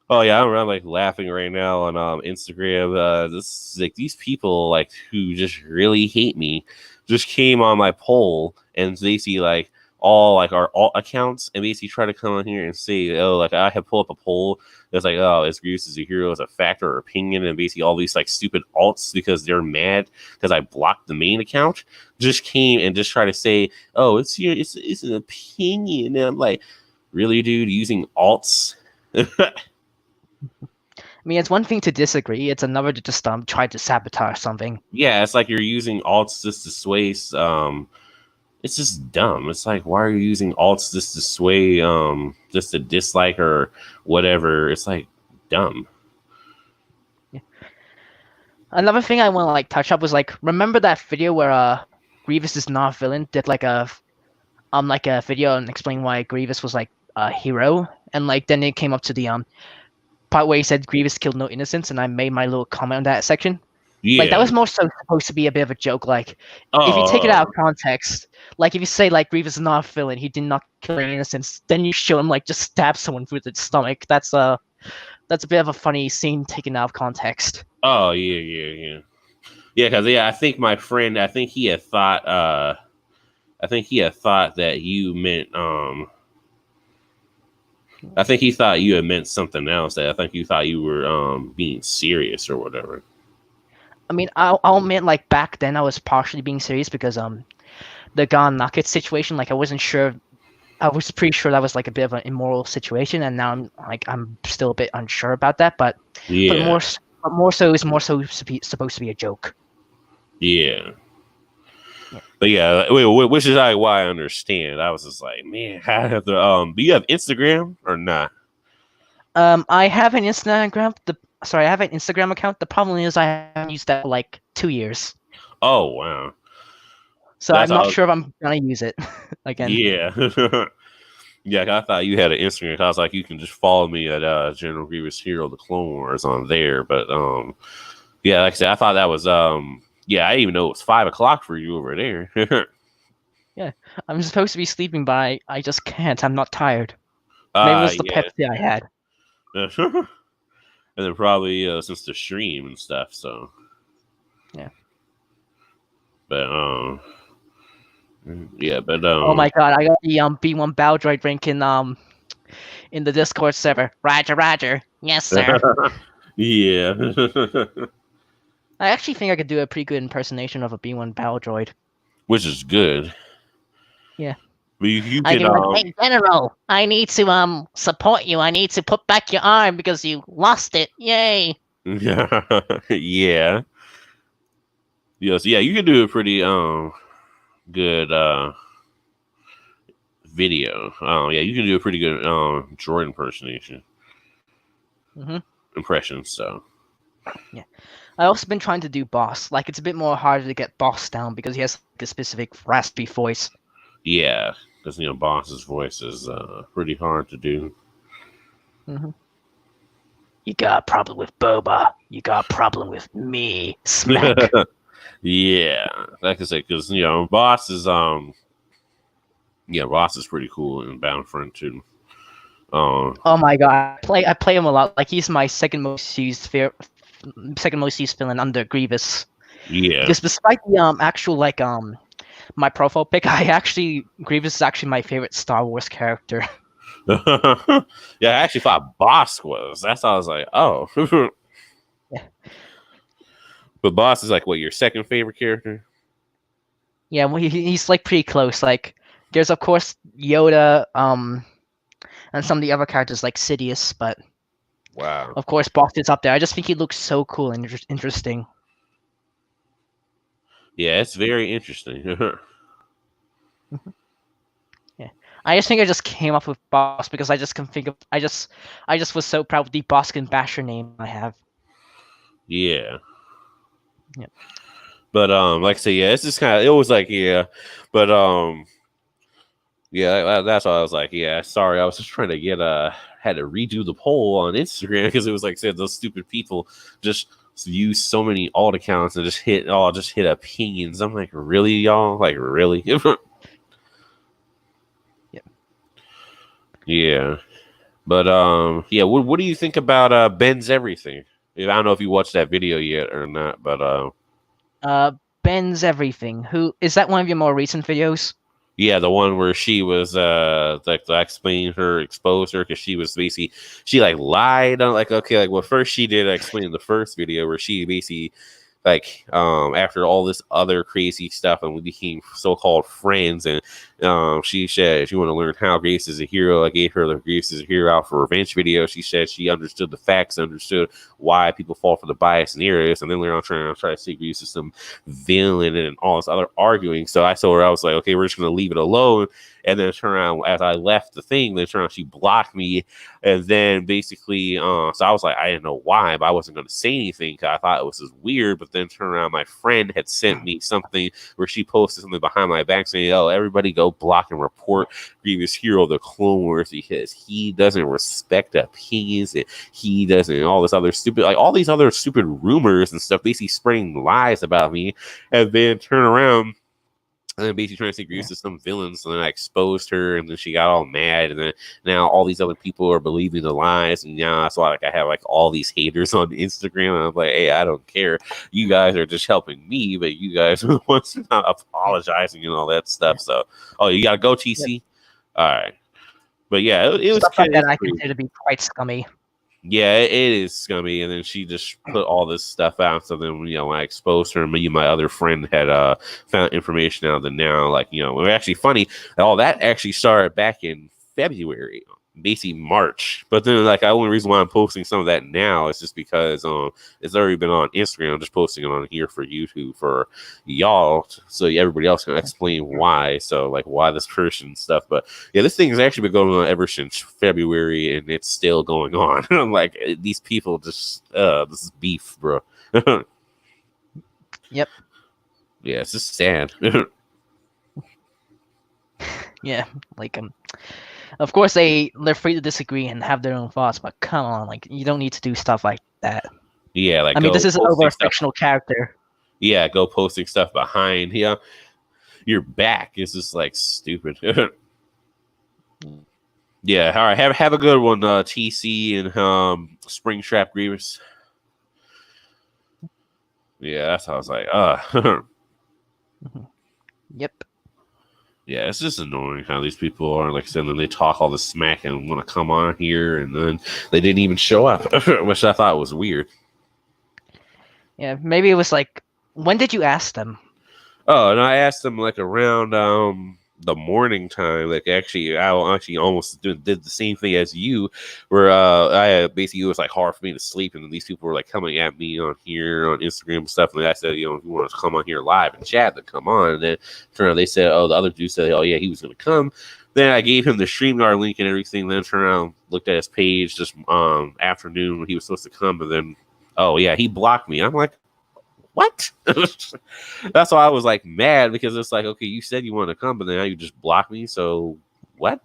Speaker 1: oh yeah, I'm like laughing right now on Instagram. This is, like these people like who just really hate me just came on my poll and they see like all like our alt accounts and basically try to come on here and say, oh, like I have pulled up a poll that's like, oh, is Grievous as a hero as a fact or opinion, and basically all these like stupid alts because they're mad because I blocked the main account just came and just try to say, oh, it's an opinion, and I'm like, really, dude, using alts.
Speaker 3: I mean, it's one thing to disagree. It's another to just try to sabotage something.
Speaker 1: Yeah, it's like you're using alts just to sway. It's just dumb. It's like, why are you using alts just to sway, just to dislike or whatever? It's like dumb.
Speaker 3: Yeah. Another thing I want to like touch up was like, remember that video where Grievous is not a villain did like a video and explain why Grievous was like a hero, and like then it came up to the part where he said Grievous killed no innocents, and I made my little comment on that section.
Speaker 1: Yeah.
Speaker 3: Like that was more so supposed to be a bit of a joke. Like if you take it out of context, like if you say like Grievous is not a villain, he did not kill any innocents, then you show him like just stab someone through the stomach. That's a bit of a funny scene taken out of context.
Speaker 1: Oh yeah. Because I think my friend, I think he had thought that you meant I think he thought you had meant something else. That I think you thought you were being serious or whatever.
Speaker 3: I mean, I'll admit, like back then I was partially being serious because the Gon Nugget situation, like I wasn't sure. I was pretty sure that was like a bit of an immoral situation, and now I'm still a bit unsure about that. But
Speaker 1: Yeah.
Speaker 3: but more so is more so supposed to be a joke.
Speaker 1: Yeah. But yeah, which is like why I understand. I was just like, man, I have to. Do you have Instagram or not?
Speaker 3: I have an Instagram. I have an Instagram account. The problem is I haven't used that for like 2 years.
Speaker 1: Oh wow.
Speaker 3: So I'm not sure if I'm gonna use it again.
Speaker 1: Yeah. Yeah, I thought you had an Instagram. I was like, you can just follow me at General Grievous Hero the Clone Wars on there. But yeah, like I said, I thought that was yeah, I didn't even know it was 5 o'clock for you over there.
Speaker 3: Yeah, I'm supposed to be sleeping, but I just can't. I'm not tired. Maybe it was the Pepsi I had.
Speaker 1: And then probably since the stream and stuff. So
Speaker 3: yeah.
Speaker 1: But yeah, but
Speaker 3: oh my god, I got the B1 Baldroid rank in the Discord server. Roger. Yes, sir.
Speaker 1: Yeah.
Speaker 3: I actually think I could do a pretty good impersonation of a B1 Baldroid.
Speaker 1: Which is good.
Speaker 3: Yeah.
Speaker 1: But you
Speaker 3: I
Speaker 1: can
Speaker 3: can like, hey General, I need to support you. I need to put back your arm because you lost it. Yay.
Speaker 1: Yeah. Yes, yeah, you can do a pretty good video. Yeah, you can do a pretty good droid impersonation. Impression, so.
Speaker 3: Yeah. I also been trying to do Boss. Like it's a bit more harder to get Boss down because he has like, a specific raspy voice.
Speaker 1: Yeah, because Boss's voice is pretty hard to do.
Speaker 3: You got a problem with Boba. You got a problem with me. Smack.
Speaker 1: Yeah, like I said, because Boss is Boss is pretty cool in Battlefront too.
Speaker 3: Oh my god, I play him a lot. Like he's my second most used villain under Grievous.
Speaker 1: Yeah.
Speaker 3: Because despite the actual like my profile pic, Grievous is actually my favorite Star Wars character.
Speaker 1: Yeah, I actually thought Boss was. That's how I was like, oh.
Speaker 3: Yeah.
Speaker 1: But Boss is like what, your second favorite character?
Speaker 3: Yeah, well, he's like pretty close. Like there's of course Yoda, and some of the other characters like Sidious, but
Speaker 1: wow,
Speaker 3: of course Boss is up there. I just think he looks so cool and interesting.
Speaker 1: Yeah, it's very interesting.
Speaker 3: Yeah, I just think I just came up with Boss because I just can think of I just was so proud of the Boskin Basher name I have.
Speaker 1: Yeah.
Speaker 3: Yep.
Speaker 1: But like I say, yeah, it's just kind of, it was like, yeah, but Yeah, that's why I was like, yeah, sorry, I was just trying to get had to redo the poll on Instagram because it was like I said those stupid people just use so many alt accounts and just hit opinions. I'm like, really, y'all? Like, really?
Speaker 3: Yeah.
Speaker 1: Yeah. But yeah, what do you think about Ben's Everything? I don't know if you watched that video yet or not, but
Speaker 3: Ben's Everything. Who is that? One of your more recent videos?
Speaker 1: yeah, the one where she was like explaining her, exposed her because she was basically she like lied on like okay, like well first she did explain in the first video where she basically like after all this other crazy stuff and we became so-called friends and she said if you want to learn how Grace is a hero, I gave her the Grace is a hero out for revenge video. She said she understood the facts, understood why people fall for the bias and narratives, and then later on try to say Grace is some villain and all this other arguing. So I told her I was like, okay, we're just gonna leave it alone. And then turn around as I left the thing, then turn around she blocked me, and then basically, so I was like, I didn't know why, but I wasn't gonna say anything because I thought it was just weird. But then turn around, my friend had sent me something where she posted something behind my back saying, "Oh, everybody go block and report Grievous Hero the Clone Wars because he doesn't respect opinions and he doesn't all this other stupid like all these other stupid rumors and stuff, basically spreading lies about me." And then turn around and then basically trying to say Grievous is some villain. So then I exposed her, and then she got all mad. And then now all these other people are believing the lies. And now that's why like I have like all these haters on Instagram. And I'm like, hey, I don't care. You guys are just helping me, but you guys are the ones not apologizing and all that stuff. So, oh, you gotta go, TC. All right, but yeah, it was
Speaker 3: Stuff like
Speaker 1: kind
Speaker 3: that I
Speaker 1: of
Speaker 3: consider to be quite scummy.
Speaker 1: yeah, it is scummy. And then she just put all this stuff out. So then, when I exposed her, me and my other friend had found information out that now, like, we're actually funny. All that actually started back in February, basically March. But then, like, the only reason why I'm posting some of that now is just because it's already been on Instagram. I'm just posting it on here for YouTube for y'all, so everybody else can explain why. So, like, why this person stuff. But yeah, this thing has actually been going on ever since February, and it's still going on. I'm like, these people just, this is beef, bro.
Speaker 3: Yep.
Speaker 1: Yeah, it's just sad.
Speaker 3: Yeah. Like of course they're free to disagree and have their own thoughts, but come on, like you don't need to do stuff like that.
Speaker 1: Yeah, like
Speaker 3: I mean, this is over a
Speaker 1: stuff.
Speaker 3: fictional character.
Speaker 1: Yeah, go posting stuff behind. Yeah, your back is just like stupid. Yeah, all right. Have a good one, TC and Springtrap Grievous. Yeah, that's how I was like,
Speaker 3: Yep.
Speaker 1: Yeah, it's just annoying how these people are. Like I said, then they talk all this smack and want to come on here, and then they didn't even show up, which I thought was weird.
Speaker 3: Yeah, maybe it was like, when did you ask them?
Speaker 1: Oh, and I asked them like around the morning time. Like actually, I actually almost did the same thing as you, where I basically it was like hard for me to sleep, and these people were like coming at me on here on Instagram and stuff. And I said, if you want to come on here live and chat, then come on. And then turned out they said, oh, the other dude said, oh yeah, he was going to come. Then I gave him the StreamYard link and everything. Then turned around, looked at his page just afternoon when he was supposed to come, and then oh yeah, he blocked me. I'm like, what? That's why I was like mad because it's like, okay, you said you wanted to come, but then now you just block me. So what?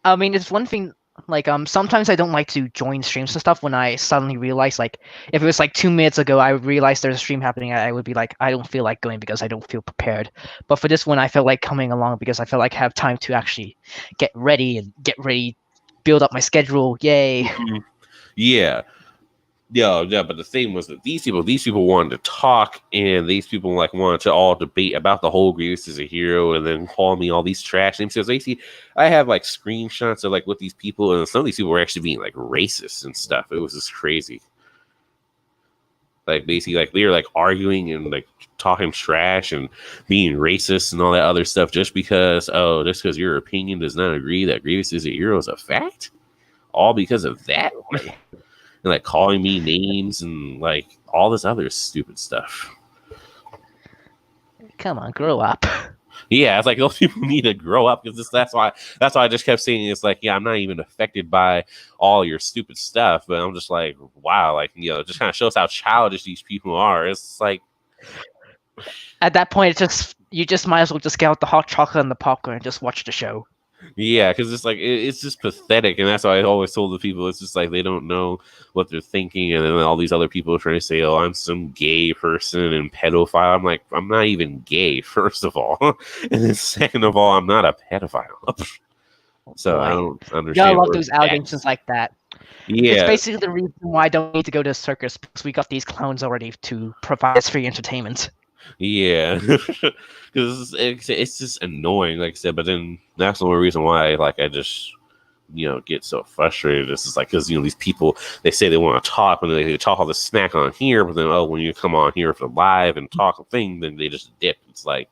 Speaker 3: I mean, it's one thing. Like sometimes I don't like to join streams and stuff when I suddenly realize, like, if it was like 2 minutes ago, I would realize there's a stream happening. I would be like, I don't feel like going because I don't feel prepared. But for this one, I felt like coming along because I felt like I have time to actually get ready, build up my schedule. Yay!
Speaker 1: Yeah. Yeah, but the thing was that these people wanted to talk, and these people like wanted to all debate about the whole Grievous is a hero, and then call me all these trash names. So basically, I have like screenshots of like what these people, and some of these people were actually being like racist and stuff. It was just crazy. Like basically, like they were like arguing and like talking trash and being racist and all that other stuff just because just because your opinion does not agree that Grievous is a hero is a fact, all because of that. And like calling me names and like all this other stupid stuff.
Speaker 3: Come on, grow up.
Speaker 1: Yeah, it's like those people need to grow up because that's why I just kept saying it's like, yeah, I'm not even affected by all your stupid stuff, but I'm just like, wow, like it just kind of shows how childish these people are. It's like
Speaker 3: At that point, it's just you just might as well just get out the hot chocolate and the popcorn and just watch the show.
Speaker 1: Yeah, because it's like it's just pathetic, and that's why I always told the people it's just like they don't know what they're thinking, and then all these other people are trying to say, "Oh, I'm some gay person and pedophile." I'm like, I'm not even gay, first of all, and then second of all, I'm not a pedophile. So I don't
Speaker 3: You
Speaker 1: understand.
Speaker 3: gotta love
Speaker 1: where
Speaker 3: those allegations like that. It's
Speaker 1: Yeah,
Speaker 3: basically the reason why I don't need to go to a circus, because we got these clowns already to provide us free entertainment.
Speaker 1: yeah, because it's just annoying, like I said. But then that's the only reason why, like, I just get so frustrated. It's just like because these people, they say they want to talk, and they talk all the smack on here, but then when you come on here for live and talk a thing, then they just dip. It's like.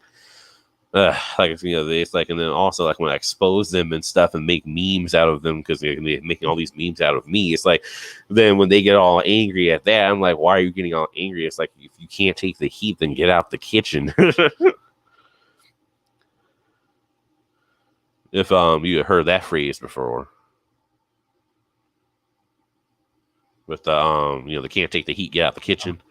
Speaker 1: Like it's like, and then also like when I expose them and stuff and make memes out of them because they're making all these memes out of me. It's like then when they get all angry at that, I'm like, why are you getting all angry? It's like if you can't take the heat, then get out the kitchen. If you heard that phrase before, with the they can't take the heat, get out the kitchen.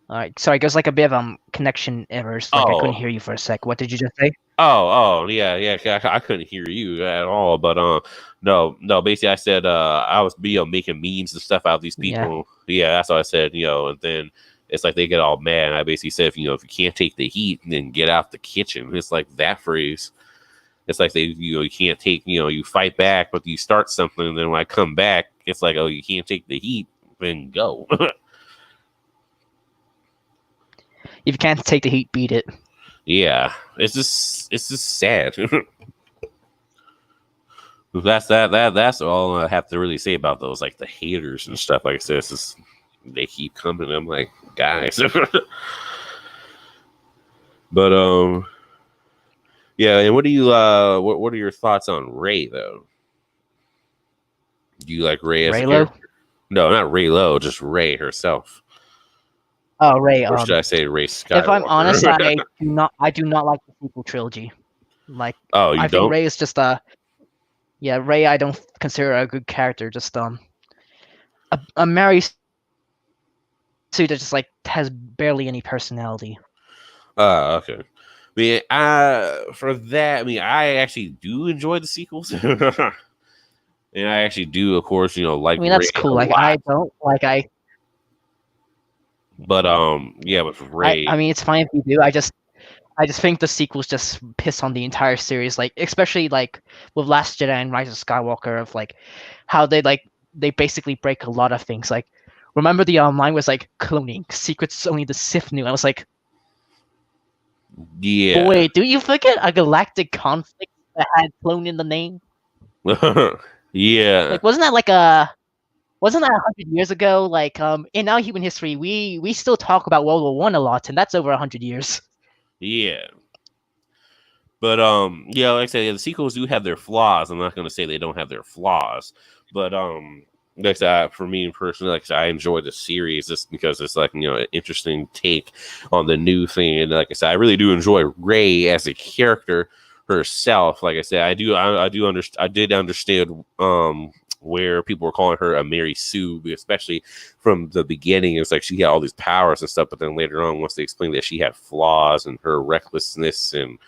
Speaker 3: All right, sorry, there's like a bit of connection errors. Like I couldn't hear you for a sec. What did you just say?
Speaker 1: Oh, yeah. I couldn't hear you at all. But no. Basically, I said I was making memes and stuff out of these people. Yeah, that's what I said. And then it's like they get all mad. And I basically said, if you can't take the heat, then get out the kitchen. It's like that phrase. It's like they, you can't take, you fight back, but you start something, and then when I come back, it's like, oh, you can't take the heat, then go.
Speaker 3: If you can't take the heat, beat it.
Speaker 1: Yeah, it's just sad. That's all I have to really say about those, like the haters and stuff. Like I said, it's just, they keep coming. I'm like, guys. But yeah. And what do you what are your thoughts on Rey though? Do you like Rey as a character? No, not Reylo, just Rey herself.
Speaker 3: Oh, Rey.
Speaker 1: Or should I say Rey Skywalker?
Speaker 3: If I'm honest, I do not like the sequel trilogy. Like, I think Rey is just Rey. I don't consider a good character. Just a Mary Sue that just like has barely any personality.
Speaker 1: Okay. I mean, for that, I mean, I actually do enjoy the sequels, and I actually do, of course, like.
Speaker 3: I mean, that's cool. Like, I don't like
Speaker 1: But yeah, with Rey.
Speaker 3: I mean, it's fine if you do. I just think the sequels just piss on the entire series. Like, especially like with Last Jedi and Rise of Skywalker, of like how they basically break a lot of things. Like, remember the line was like cloning secrets only the Sith knew. I was like,
Speaker 1: yeah.
Speaker 3: Wait, do you forget a galactic conflict that had clone in the name?
Speaker 1: Yeah.
Speaker 3: Like, wasn't that 100 years ago? Like, in our human history, we still talk about World War I a lot, and that's over 100 years.
Speaker 1: Yeah. But yeah, like I said, the sequels do have their flaws. I'm not going to say they don't have their flaws, but like I said, for me personally, like I said, I enjoy the series just because it's like an interesting take on the new thing. And like I said, I really do enjoy Rey as a character herself. Like I said, I did understand where people were calling her a Mary Sue, especially from the beginning. It was like she had all these powers and stuff, but then later on, once they explained that she had flaws and her recklessness and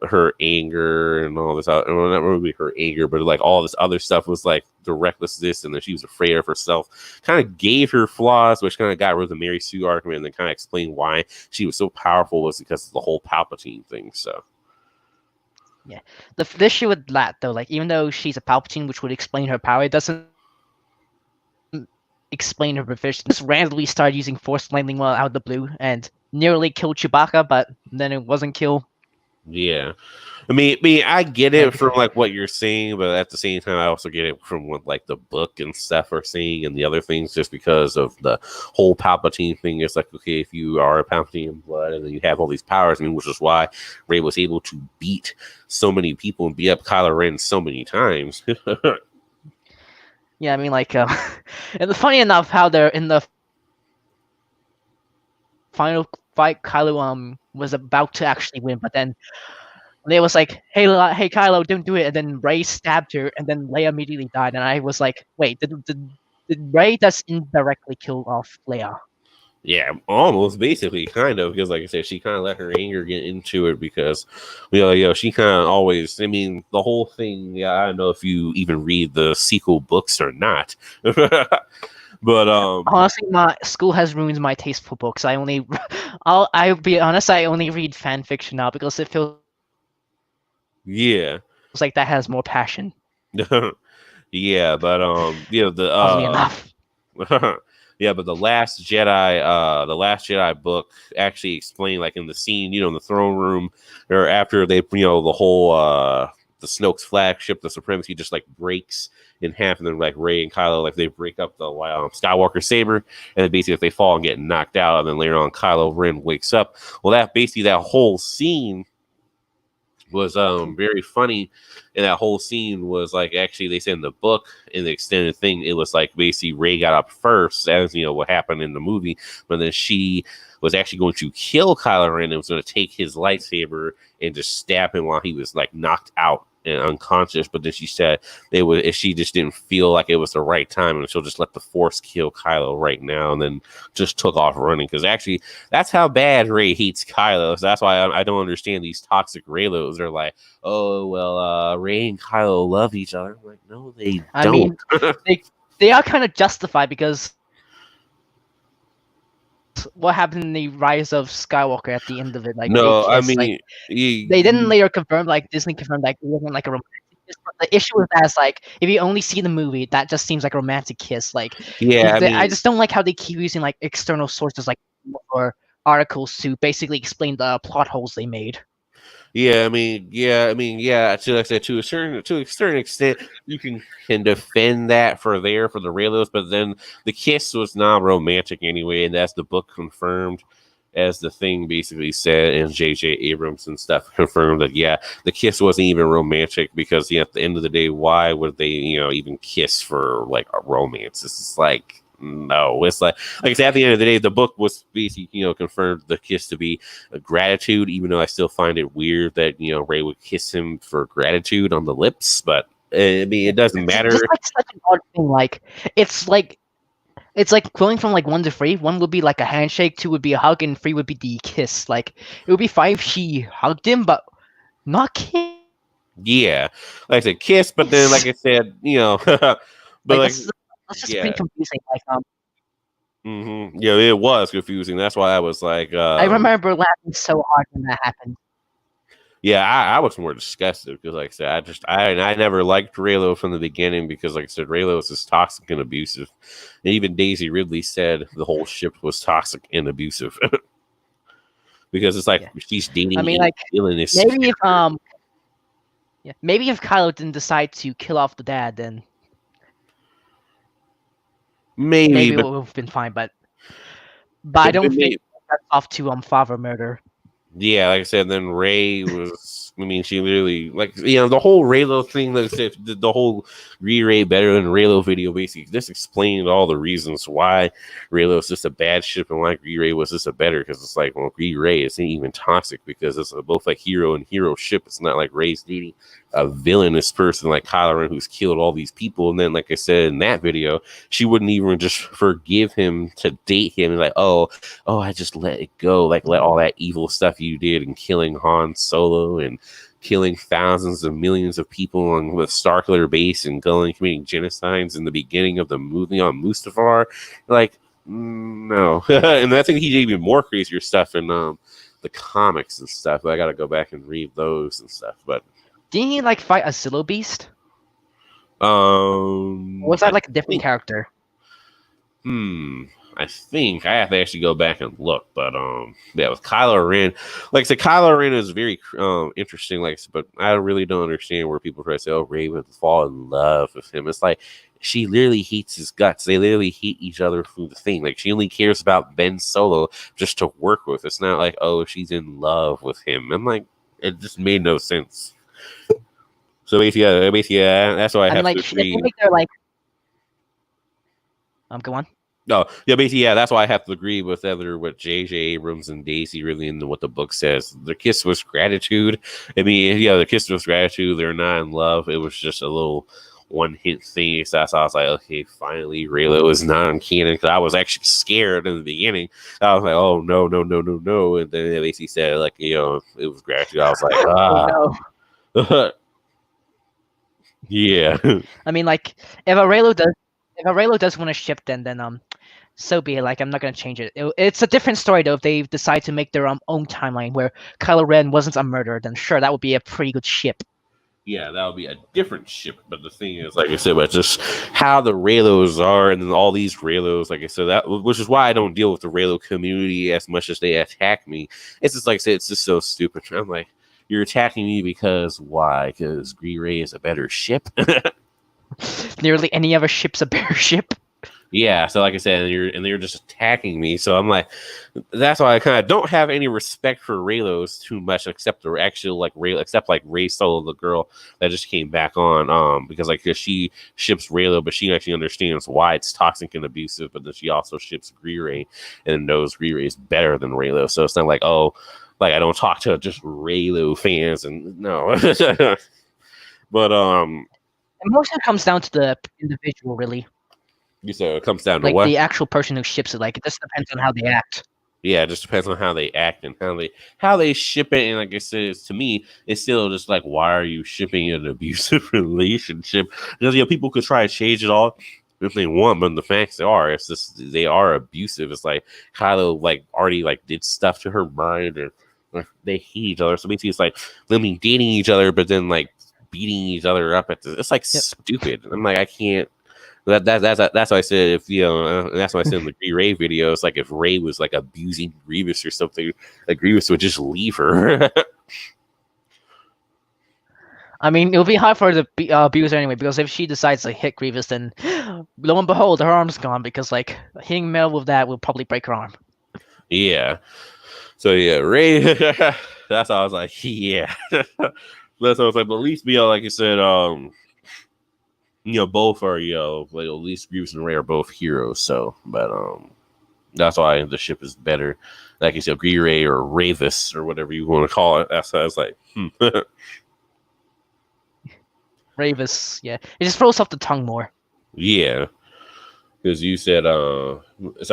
Speaker 1: her anger and all this, well, not really her anger, but like all this other stuff was like the recklessness, and then she was afraid of herself, kind of gave her flaws, which kind of got rid of the Mary Sue argument, and then kind of explained why she was so powerful was because of the whole Palpatine thing. So
Speaker 3: yeah, the issue with that though, like even though she's a Palpatine, which would explain her power, it doesn't explain her proficiency. Just randomly started using Force lightning well out of the blue and nearly killed Chewbacca, but then it wasn't kill.
Speaker 1: Yeah, I mean, I get it from like what you're saying, but at the same time, I also get it from what like the book and stuff are saying and the other things, just because of the whole Palpatine thing. It's like, okay, if you are a Palpatine blood and then you have all these powers, I mean, which is why Rey was able to beat so many people and beat up Kylo Ren so many times.
Speaker 3: Yeah, I mean, like, and funny enough, how they're in the final fight, Kylo was about to actually win, but then they was like, hey Kylo, don't do it, and then Rey stabbed her, and then Leia immediately died, and I was like, wait, did Rey just indirectly kill off Leia?
Speaker 1: Yeah, almost basically, kind of, because like I said, she kind of let her anger get into it because, she kind of always. I mean, the whole thing. Yeah, I don't know if you even read the sequel books or not, but
Speaker 3: Honestly, my school has ruined my taste for books. I'll be honest, I only read fan fiction now because it feels
Speaker 1: yeah,
Speaker 3: like that has more passion.
Speaker 1: yeah, but
Speaker 3: Oddly enough.
Speaker 1: yeah, but the Last Jedi book actually explained, like in the scene, in the throne room, or after they, the whole the Snoke's flagship, the Supremacy, just like breaks in half, and then like Rey and Kylo, like they break up the Skywalker saber, and then basically if they fall and get knocked out, and then later on Kylo Ren wakes up. Well, that whole scene was very funny, and that whole scene was like, actually they said in the book, in the extended thing, it was like basically Rey got up first, as what happened in the movie, but then she was actually going to kill Kylo Ren and was going to take his lightsaber and just stab him while he was like knocked out and unconscious. But then she said if she just didn't feel like it was the right time, and she'll just let the Force kill Kylo right now, and then just took off running, because actually that's how bad Rey hates Kylo. So that's why I don't understand these toxic Reylos. They're like, oh well, Rey and Kylo love each other. I'm like, no, they don't.
Speaker 3: I mean, they are kind of justified, because what happened in the Rise of Skywalker at the end of it, like
Speaker 1: no,
Speaker 3: they
Speaker 1: I
Speaker 3: kissed,
Speaker 1: mean,
Speaker 3: like, they didn't later confirm, like Disney confirmed, like it wasn't like a romantic kiss. But the issue with that is, like, if you only see the movie, that just seems like a romantic kiss. Like,
Speaker 1: yeah,
Speaker 3: I just don't like how they keep using like external sources, like, or articles to basically explain the plot holes they made.
Speaker 1: Yeah, I mean, yeah. To like I said, to a certain extent, you can defend that for the Reylos, but then the kiss was not romantic anyway, and that's the book confirmed, as the thing basically said, and J.J. Abrams and stuff confirmed that the kiss wasn't even romantic, because at the end of the day, why would they even kiss for like a romance? It's just like, no, it's like I said, at the end of the day, the book was basically confirmed the kiss to be a gratitude, even though I still find it weird that Rey would kiss him for gratitude on the lips. But I mean, it doesn't matter.
Speaker 3: Just like such an odd thing. Like, it's like going from like 1 to 3. 1 would be like a handshake, 2 would be a hug, and 3 would be the kiss. Like, it would be 5 she hugged him, but not kiss.
Speaker 1: Yeah, like I said, kiss, but then like I said, but like
Speaker 3: that's just pretty confusing. Like,
Speaker 1: yeah, it was confusing. That's why I was like,
Speaker 3: I remember laughing so hard when that happened.
Speaker 1: Yeah, I was more disgusted, because like I said, I never liked Reylo from the beginning, because like I said, Reylo is just toxic and abusive. And even Daisy Ridley said the whole ship was toxic and abusive. Because it's like she's dating.
Speaker 3: I mean, like,
Speaker 1: villainous
Speaker 3: maybe if Kylo didn't decide to kill off the dad, then maybe it would have been fine. But I don't think that's off to father murder.
Speaker 1: Yeah, like I said, then Rey was. I mean, she literally, like, the whole Reylo thing. Like I said, the whole Re-Ray better than Reylo video basically just explained all the reasons why Reylo is just a bad ship and why Re-Ray was just a better. Because it's like, well, Re-Ray isn't even toxic, because it's both like hero and hero ship. It's not like Rey's dating a villainous person like Kylo Ren who's killed all these people. And then, like I said in that video, she wouldn't even just forgive him to date him. And like, oh, I just let it go. Like, let all that evil stuff you did in killing Han Solo and killing thousands of millions of people on the Starkiller base and going committing genocides in the beginning of the movie on Mustafar. Like, no. And I think he did even more crazier stuff in the comics and stuff. I got to go back and read those and stuff. But
Speaker 3: didn't he like fight a Silo Beast? Was that like a different character?
Speaker 1: I think I have to actually go back and look, but yeah, with Kylo Ren, like I said, Kylo Ren is very interesting. Like, but I really don't understand where people try to say, "Oh, Rey would fall in love with him." It's like she literally hates his guts. They literally hate each other through the thing. Like, she only cares about Ben Solo just to work with. It's not like, oh, she's in love with him. I'm like, it just made no sense. So basically, that's why I have to agree.
Speaker 3: I think they're like, go on.
Speaker 1: No, yeah, basically, that's why I have to agree with what J.J. Abrams and Daisy really into what the book says. Their kiss was gratitude. I mean, the kiss was gratitude. They're not in love. It was just a little one-hit thing. So I was like, okay, finally, Raylo is non-canon. Because I was actually scared in the beginning. I was like, oh, no. And then they basically said, like, it was gratitude. I was like,
Speaker 3: Oh no.
Speaker 1: Yeah.
Speaker 3: I mean, like, if a Raylo does want to ship, then so be it. Like, I'm not gonna change it. It's a different story though. If they decide to make their own timeline where Kylo Ren wasn't a murderer, then sure, that would be a pretty good ship.
Speaker 1: Yeah, that would be a different ship. But the thing is, like I said, but just how the Raylos are, and then all these Raylos, like I said, which is why I don't deal with the Raylo community as much as they attack me. It's just like I said, it's just so stupid. I'm like, you're attacking me because why? Because Gree is a better ship.
Speaker 3: Nearly any other ship's a better ship.
Speaker 1: Yeah, so like I said, and they're just attacking me. So I'm like, that's why I kind of don't have any respect for Raylos too much, except the actual like except like Ray Solo, the girl that just came back on, because like she ships Raylo, but she actually understands why it's toxic and abusive, but then she also ships Gree and knows Gree is better than Raylo. So it's not like, oh, like I don't talk to just Raylo fans, and no, but
Speaker 3: And most of it comes down to the individual, really.
Speaker 1: you said it comes down to
Speaker 3: Like
Speaker 1: what?
Speaker 3: the actual person who ships it. Like, it just depends on how they act.
Speaker 1: Yeah, it just depends on how they act and how they ship it. And like I said, to me, it's still just like, why are you shipping an abusive relationship? Because people could try to change it all if they want, but the facts are, it's just they are abusive. It's like Kylo like already like did stuff to her mind, and like, they hate each other. So basically, it's like them dating each other, but then like beating each other up it's like stupid. I'm like, I can't. That's why I said if that's why I said in the Ray video. It's like if Ray was like abusing Grievous or something, like Grievous would just leave her.
Speaker 3: I mean, it'll be hard for her to abuse her anyway, because if she decides to hit Grievous, then lo and behold, her arm's gone, because like hitting Mel with that will probably break her arm.
Speaker 1: Yeah. So yeah, Ray. That's how I was like, yeah. That's how I was like, but at least like you said, both are like at least Grievous and Ray are both heroes. So, but that's why the ship is better. Like you said, Gree or Ravis or whatever you want to call it. That's why I was like,
Speaker 3: Ravis, yeah, it just rolls off the tongue more.
Speaker 1: Yeah, because you said, so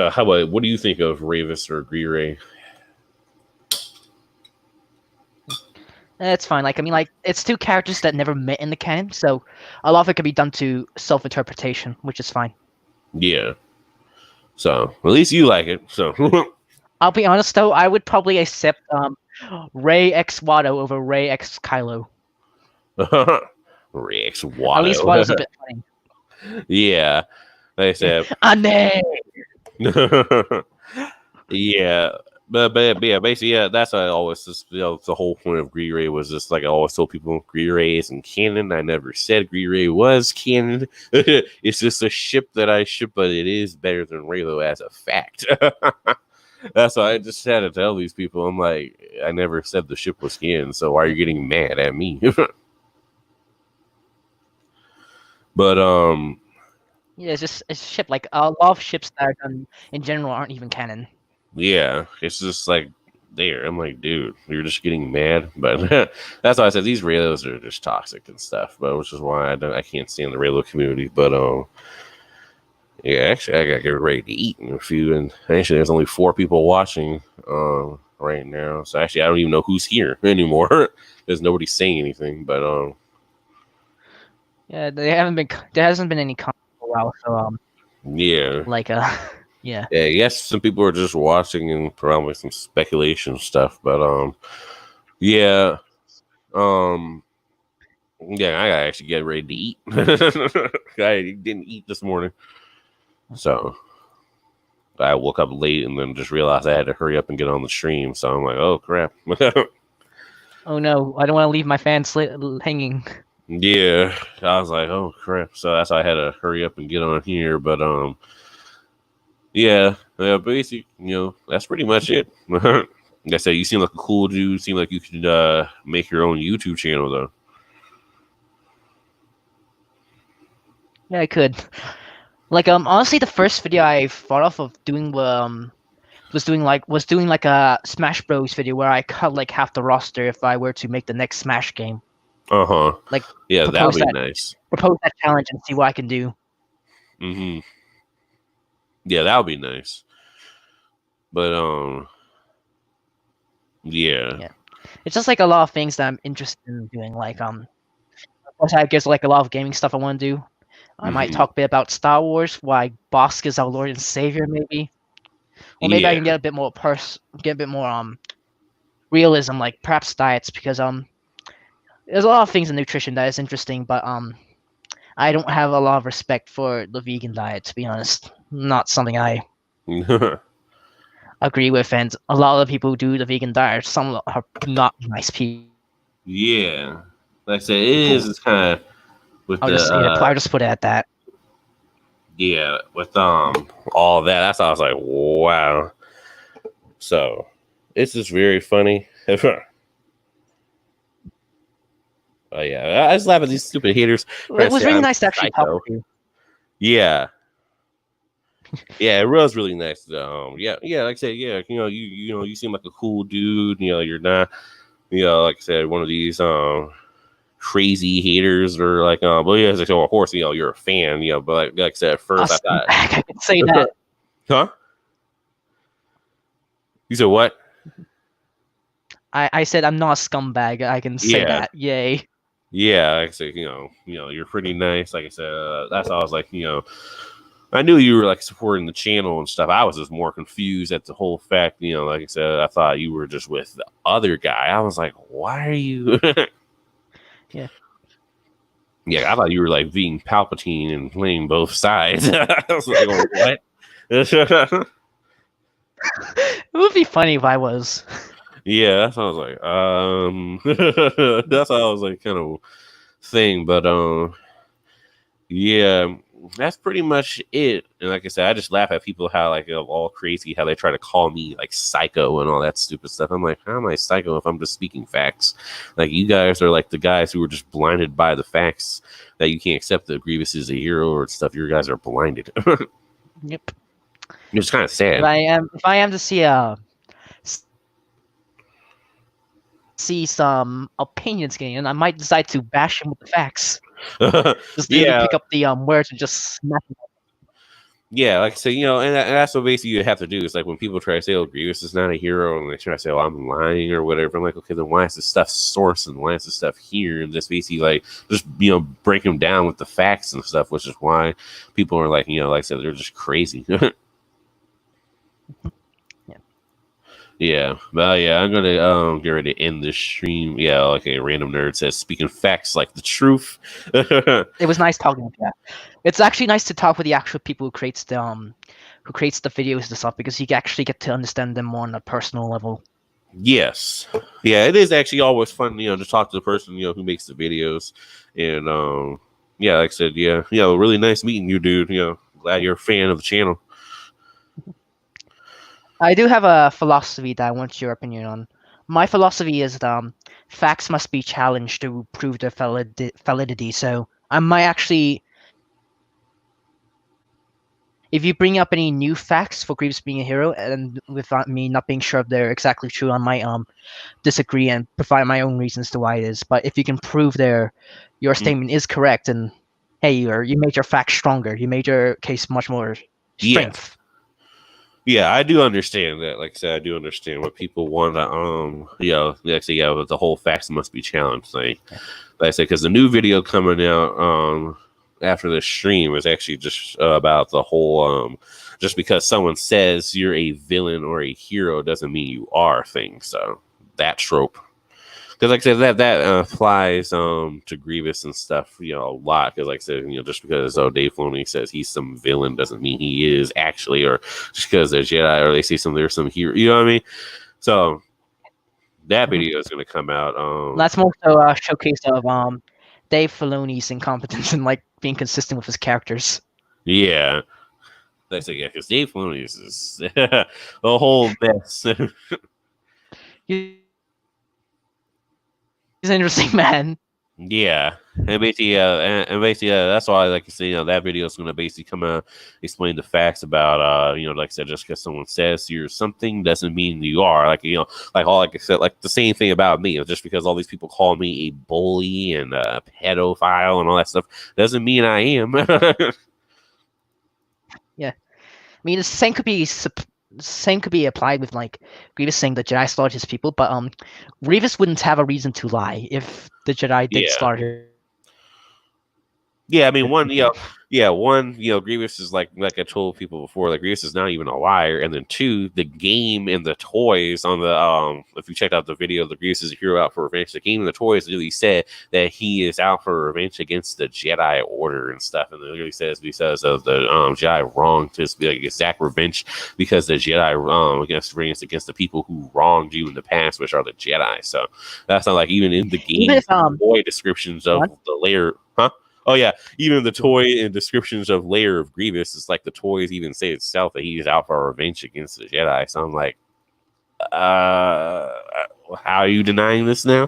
Speaker 1: how about what do you think of Ravis or Gree?
Speaker 3: It's fine. Like, I mean, like, it's two characters that never met in the canon, so a lot of it can be done to self-interpretation, which is fine.
Speaker 1: Yeah. So at least you like it. So
Speaker 3: I'll be honest though, I would probably accept Ray X Watto over Ray X Kylo.
Speaker 1: Ray X Watto.
Speaker 3: At least Watto's a bit funny.
Speaker 1: Yeah, like I said. Yeah. But yeah, basically, yeah, that's what I always just, the whole point of Gree was just like I always told people Gree isn't canon. I never said Gree was canon. It's just a ship that I ship, but it is better than Raylo as a fact. That's why I just had to tell these people. I'm like, I never said the ship was canon, so why are you getting mad at me? But
Speaker 3: yeah, it's just a ship. Like a lot of ships that are done in general aren't even canon.
Speaker 1: Yeah, it's just like there. I'm like, dude, you're just getting mad. But that's why I said these Raylos are just toxic and stuff. But which is why I can't stand the Raylo community. But yeah, actually, I gotta get ready to eat in a few. And actually, there's only 4 people watching right now. So actually, I don't even know who's here anymore. There's nobody saying anything. But
Speaker 3: yeah, there hasn't been any comments for a while. So
Speaker 1: yeah,
Speaker 3: like yeah.
Speaker 1: Yeah, yes, some people are just watching and probably some speculation stuff, but yeah. Yeah, I gotta actually get ready to eat. I didn't eat this morning. So I woke up late and then just realized I had to hurry up and get on the stream. So I'm like, oh crap.
Speaker 3: Oh no, I don't want to leave my fans hanging.
Speaker 1: Yeah. I was like, oh crap. So that's why I had to hurry up and get on here. But yeah, basically, that's pretty much it. Like I said, you seem like a cool dude. Seem like you could make your own YouTube channel, though.
Speaker 3: Yeah, I could. Like, honestly, the first video I thought of doing was doing like a Smash Bros video where I cut like half the roster if I were to make the next Smash game. Like
Speaker 1: Yeah, that would
Speaker 3: propose
Speaker 1: be
Speaker 3: that
Speaker 1: nice.
Speaker 3: propose that challenge and see what I can do.
Speaker 1: Hmm. Yeah, that would be nice. But yeah.
Speaker 3: Yeah. It's just like a lot of things that I'm interested in doing. Like of course, I guess like a lot of gaming stuff I want to do. I might
Speaker 1: Hmm.
Speaker 3: talk a bit about Star Wars, why Bosk is our Lord and Savior, maybe, or maybe I
Speaker 1: Yeah.
Speaker 3: can get a bit more realism, like perhaps diets, because there's a lot of things in nutrition that is interesting, but I don't have a lot of respect for the vegan diet, to be honest. Not something I agree with, and a lot of the people who do the vegan diet, some are not nice people.
Speaker 1: Yeah. Like I said, it is. It's kind of with
Speaker 3: I'll
Speaker 1: the
Speaker 3: just put it at that.
Speaker 1: yeah, with all that. That's how I was like, wow. So it's just very funny. Oh yeah, I just laugh at these stupid haters.
Speaker 3: It was
Speaker 1: Say
Speaker 3: really
Speaker 1: I'm
Speaker 3: nice to actually talk
Speaker 1: psycho.
Speaker 3: to you.
Speaker 1: Yeah, yeah, it was really nice. Yeah, like I said, yeah, you seem like a cool dude. You're not, like I said, one of these crazy haters or like but yeah, it's like, so of course, you're a fan, but like I said, at first I thought,
Speaker 3: I can say that.
Speaker 1: huh? You said what?
Speaker 3: I said I'm not a scumbag. I can say
Speaker 1: Yeah.
Speaker 3: that. Yay.
Speaker 1: Yeah, like I said, you're pretty nice. Like I said, that's all I was like, I knew you were like supporting the channel and stuff. I was just more confused at the whole fact, like I said, I thought you were just with the other guy. I was like, why are you?
Speaker 3: Yeah.
Speaker 1: Yeah, I thought you were like being Palpatine and playing both sides. I was like, oh, what?
Speaker 3: It would be funny if I was.
Speaker 1: Yeah, that's what I was like. That's how I was like kind of thing, but yeah, that's pretty much it. And like I said, I just laugh at people how like all crazy how they try to call me like psycho and all that stupid stuff. I'm like, how am I psycho if I'm just speaking facts? Like you guys are like the guys who are just blinded by the facts that you can't accept that Grievous is a hero or stuff. You guys are blinded.
Speaker 3: Yep.
Speaker 1: It's kind of sad.
Speaker 3: If I am to see some opinions getting in, I might decide to bash him with the facts. Just literally
Speaker 1: Yeah,
Speaker 3: pick up the words and just smack him.
Speaker 1: yeah, like I said, and that's what basically you have to do. Is like when people try to say, "Oh, Grievous is not a hero," and they try to say, "Oh, I'm lying" or whatever. I'm like, okay, then why is this stuff sourced and why is this stuff here? And just basically like just break them down with the facts and stuff, which is why people are like, like I said, they're just crazy. Yeah, but yeah, I'm gonna get ready to end this stream. Yeah, like a random nerd says, speaking facts like the truth.
Speaker 3: It was nice talking to you. It's actually nice to talk with the actual people who creates the videos and stuff, because you actually get to understand them more on a personal level.
Speaker 1: Yes, yeah, it is actually always fun, to talk to the person who makes the videos, and yeah, like I said, yeah, really nice meeting you, dude. Glad you're a fan of the channel.
Speaker 3: I do have a philosophy that I want your opinion on. My philosophy is that facts must be challenged to prove their validity. So I might actually, if you bring up any new facts for Grievous being a hero, and without me not being sure if they're exactly true, I might disagree and provide my own reasons to why it is. But if you can prove your statement is correct, and hey, you made your facts stronger, you made your case much more strength.
Speaker 1: Yes. Yeah, I do understand that. Like I said, I do understand what people want to, like I said, yeah, but the whole facts must be challenged. Like I said, because the new video coming out, after the stream is actually just about the whole, just because someone says you're a villain or a hero doesn't mean you are thing. So that trope. Because like I said, that applies to Grievous and stuff, a lot. Because like I said, just because Dave Filoni says he's some villain doesn't mean he is actually, or just because there's Jedi or they say there's some hero, you know what I mean? So that video is going to come out.
Speaker 3: That's more so a showcase of Dave Filoni's incompetence and like being consistent with his characters.
Speaker 1: Yeah. Like I said, yeah, because Dave Filoni is a whole mess.
Speaker 3: He's an interesting man.
Speaker 1: Yeah, and basically, that's why, like you say, that video is going to basically come out, explain the facts about, like I said, just because someone says you're something doesn't mean you are. Like like all like I said, like the same thing about me. Just because all these people call me a bully and a pedophile and all that stuff doesn't mean I am.
Speaker 3: Yeah, I mean the same could be applied with like Grievous saying the Jedi slaughtered his people, but Grievous wouldn't have a reason to lie if the Jedi did
Speaker 1: Yeah.
Speaker 3: slaughter.
Speaker 1: Yeah, I mean, Grievous is like I told people before, like Grievous is not even a liar, and then two, the game and the toys on the if you checked out the video, the Grievous is a hero out for revenge. The game and the toys literally said that he is out for revenge against the Jedi Order and stuff, and it literally says because of the Jedi wronged to be like exact revenge because the Jedi against the people who wronged you in the past, which are the Jedi. So that's not like even in the game
Speaker 3: Even if,
Speaker 1: toy descriptions of the layer, huh? Oh yeah, even the toy and descriptions of Lair of Grievous, it's like the toys even say itself that he's out for revenge against the Jedi. So I'm like, how are you denying this now?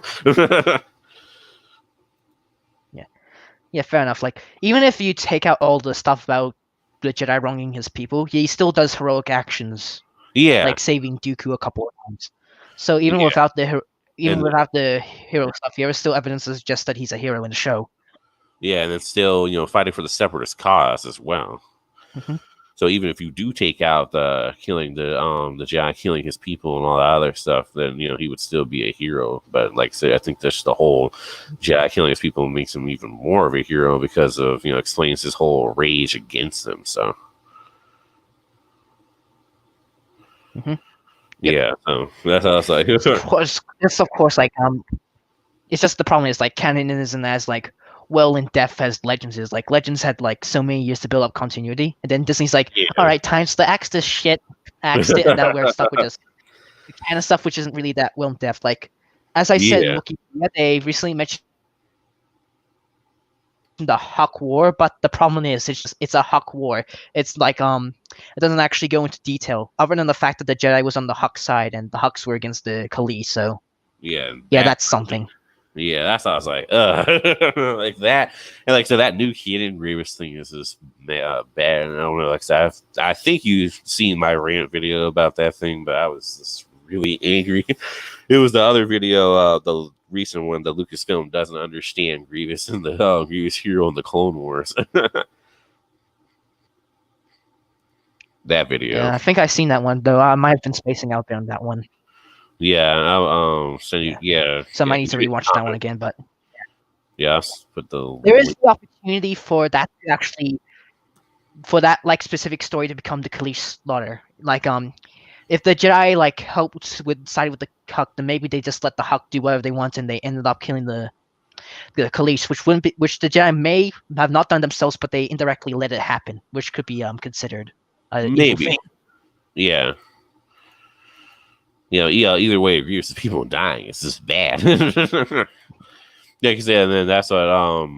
Speaker 3: Yeah, fair enough. Like, even if you take out all the stuff about the Jedi wronging his people, he still does heroic actions.
Speaker 1: Yeah,
Speaker 3: like saving Dooku a couple of times. So even
Speaker 1: Yeah.
Speaker 3: without the
Speaker 1: And-
Speaker 3: without the hero stuff, there is still evidence to suggest that he's a hero in the show.
Speaker 1: yeah, and it's still fighting for the Separatist cause as well.
Speaker 3: Mhm.
Speaker 1: So even if you do take out the killing the Jedi killing his people and all that other stuff, then he would still be a hero. But like I said, I think just the whole Jedi killing his people makes him even more of a hero because of explains his whole rage against them. So
Speaker 3: Mhm.
Speaker 1: yeah, so that's how I was like.
Speaker 3: Of course, like it's just the problem is like canon isn't as like well in depth as Legends is. Like Legends had like so many years to build up continuity, and then Disney's like,
Speaker 1: Yeah.
Speaker 3: all right, time to axe this shit, axed it, and now we're stuck with just canon stuff which isn't really that well in depth. Like as I said in
Speaker 1: Yeah.
Speaker 3: Wikipedia, they recently mentioned the Huck War, but the problem is it's a Huck War. It's like it doesn't actually go into detail other than the fact that the Jedi was on the Huck side and the Hucks were against the Kali. So
Speaker 1: Yeah,
Speaker 3: that's something.
Speaker 1: Yeah, that's how I was like, like that, and like so that new Kenan Grievous thing is just bad. And I don't know, like so I think you've seen my rant video about that thing, but I was just really angry. It was the other video, the recent one, the Lucasfilm doesn't understand Grievous and the Grievous Hero in the Clone Wars. That video.
Speaker 3: Yeah, I think I've seen that one though. I might have been spacing out there on that one.
Speaker 1: Yeah, I'll send you. Yeah,
Speaker 3: So I
Speaker 1: yeah,
Speaker 3: might need to rewatch that one again. But
Speaker 1: yes, but the
Speaker 3: there is the opportunity for that to actually, for that like specific story to become the Kalish slaughter. Like if the Jedi like helped side with the Huck, then maybe they just let the Huck do whatever they want, and they ended up killing the Kalish, which the Jedi may have not done themselves, but they indirectly let it happen, which could be considered
Speaker 1: maybe, yeah. Either way, views of people dying, it's just bad. Yeah, because and then that's what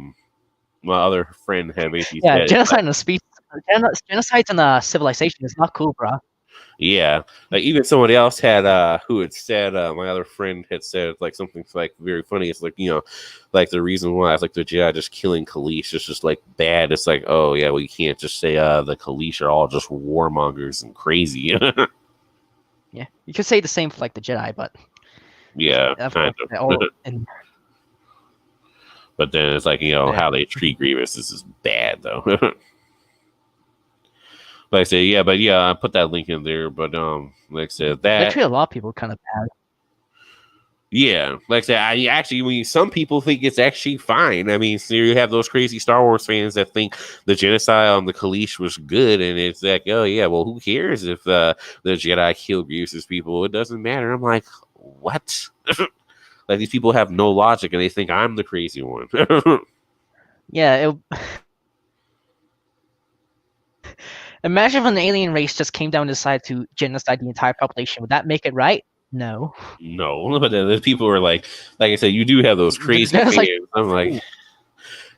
Speaker 1: my other friend had basically said.
Speaker 3: Genocide in a species, genocide in a civilization is not cool, bro.
Speaker 1: Yeah, like even someone else had who had said my other friend had said like something like very funny. It's like like the reason why it's like the Jedi just killing Kalish is just like bad. It's like, oh yeah, well you can't just say the Kalish are all just warmongers and crazy.
Speaker 3: Yeah, you could say the same for like the Jedi, but
Speaker 1: yeah, kind of. But then it's like how they treat Grievous is bad though. Like I said, yeah, but I put that link in there. But like I said, that
Speaker 3: they treat a lot of people kind of bad.
Speaker 1: Yeah, like I said, some people think it's actually fine. I mean, so you have those crazy Star Wars fans that think the genocide on the Kalish was good, and it's like, oh yeah, well, who cares if the Jedi kill Grievous' people? It doesn't matter. I'm like, what? Like these people have no logic, and they think I'm the crazy one.
Speaker 3: Yeah. Imagine if an alien race just came down and decided to genocide the entire population. Would that make it right? No.
Speaker 1: No, but then the people are like I said, you do have those crazy fans. I'm like,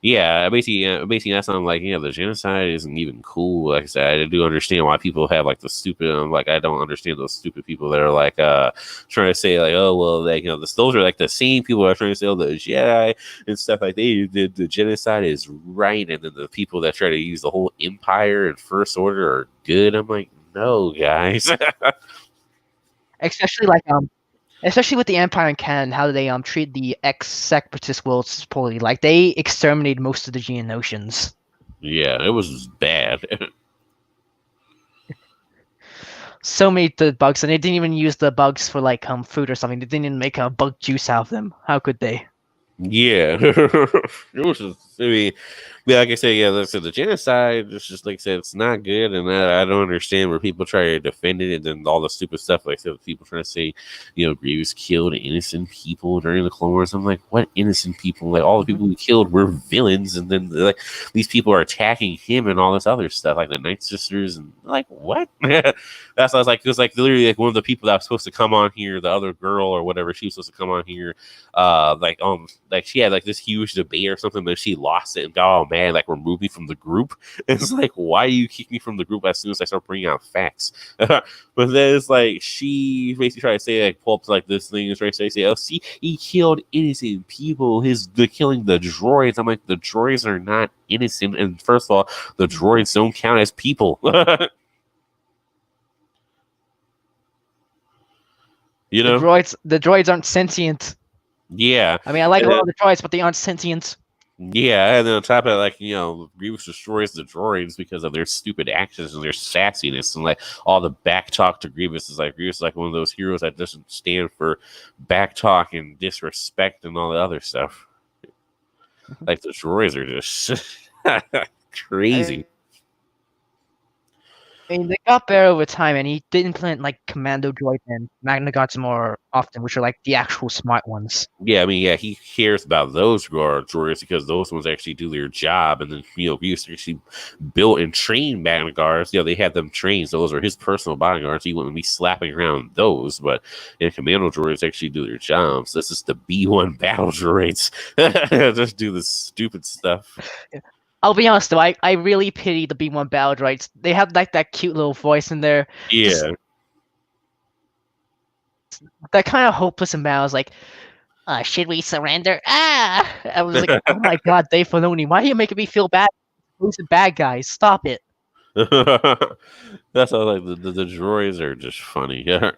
Speaker 1: Yeah, basically that's something like, the genocide isn't even cool. Like I said, I do understand why people have like the stupid, like I don't understand those stupid people that are like trying to say like, oh well, like those are like the same people that are trying to say, oh, the Jedi and stuff like they did the genocide is right, and then the people that try to use the whole Empire and First Order are good. I'm like, no, guys.
Speaker 3: Especially like especially with the Empire and canon, how they treat the ex-separatist worlds poorly. Like they exterminated most of the Geonosians.
Speaker 1: Yeah, it was bad.
Speaker 3: So many the bugs, and they didn't even use the bugs for like food or something. They didn't even make a bug juice out of them. How could they?
Speaker 1: Yeah, it was just, I mean, yeah, like I said, yeah, like I said, the genocide, it's just like I said, it's not good, and I don't understand where people try to defend it, and then all the stupid stuff, like I said, people trying to say, Grievous killed innocent people during the Clone Wars. I'm like, what innocent people? Like, all the people he killed were villains, and then like these people are attacking him and all this other stuff, like the Night Sisters, and like, what? That's what I was like, it was like literally like one of the people that was supposed to come on here, the other girl or whatever, she was supposed to come on here, like she had like this huge debate or something, but she lost it and got all mad, like remove me from the group. It's like, why do you kick me from the group as soon as I start bringing out facts? But then it's like she basically tried to say like pull up like this thing is right. So they say, oh, see, he killed innocent people. The killing the droids. I'm like, the droids are not innocent. And first of all, the droids don't count as people.
Speaker 3: The droids aren't sentient.
Speaker 1: Yeah.
Speaker 3: I mean, I like a lot of the droids, but they aren't sentient.
Speaker 1: Yeah, and then on top of that, like, Grievous destroys the droids because of their stupid actions and their sassiness, and like all the back talk to Grievous is like Grievous is like one of those heroes that doesn't stand for back talk and disrespect and all the other stuff. Like the droids are just crazy.
Speaker 3: I mean, they got better over time, and he did implement like commando droids and Magna Guards more often, which are like the actual smart ones.
Speaker 1: Yeah, I mean, yeah, he cares about those droids because those ones actually do their job, and then Grievous actually built and trained Magna Guards. They had them trained, so those are his personal bodyguards. He wouldn't be slapping around those, but commando droids actually do their jobs. This is the B1 battle droids. Just do the stupid stuff.
Speaker 3: Yeah. I'll be honest though, I really pity the B1 battle droids. They have like that cute little voice in there.
Speaker 1: Yeah.
Speaker 3: That kind of hopeless and bad. I was like, should we surrender? I was like, oh my god, Dave Filoni, why are you making me feel bad? Who's the bad guys? Stop it.
Speaker 1: That's how like the droids are just funny. Yeah.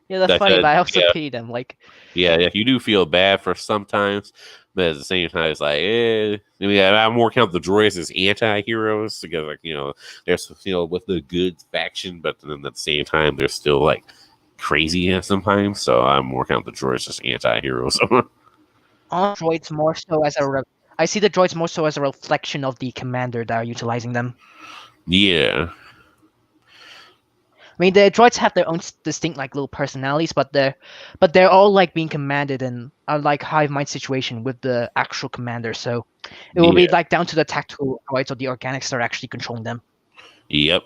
Speaker 3: Yeah, they're funny, but I also pity them. Like,
Speaker 1: yeah, you do feel bad for sometimes, but at the same time, it's like, I mean, I more count the droids as anti-heroes because, like, they're with the good faction, but then at the same time, they're still like crazy sometimes. So I more count the droids as anti-heroes.
Speaker 3: All droids more so as I see the droids more so as a reflection of the commander that are utilizing them.
Speaker 1: Yeah.
Speaker 3: I mean, the droids have their own distinct like little personalities, but they're all like being commanded in a like hive mind situation with the actual commander. So it will be like down to the tactical droids or the organics that are actually controlling them.
Speaker 1: Yep.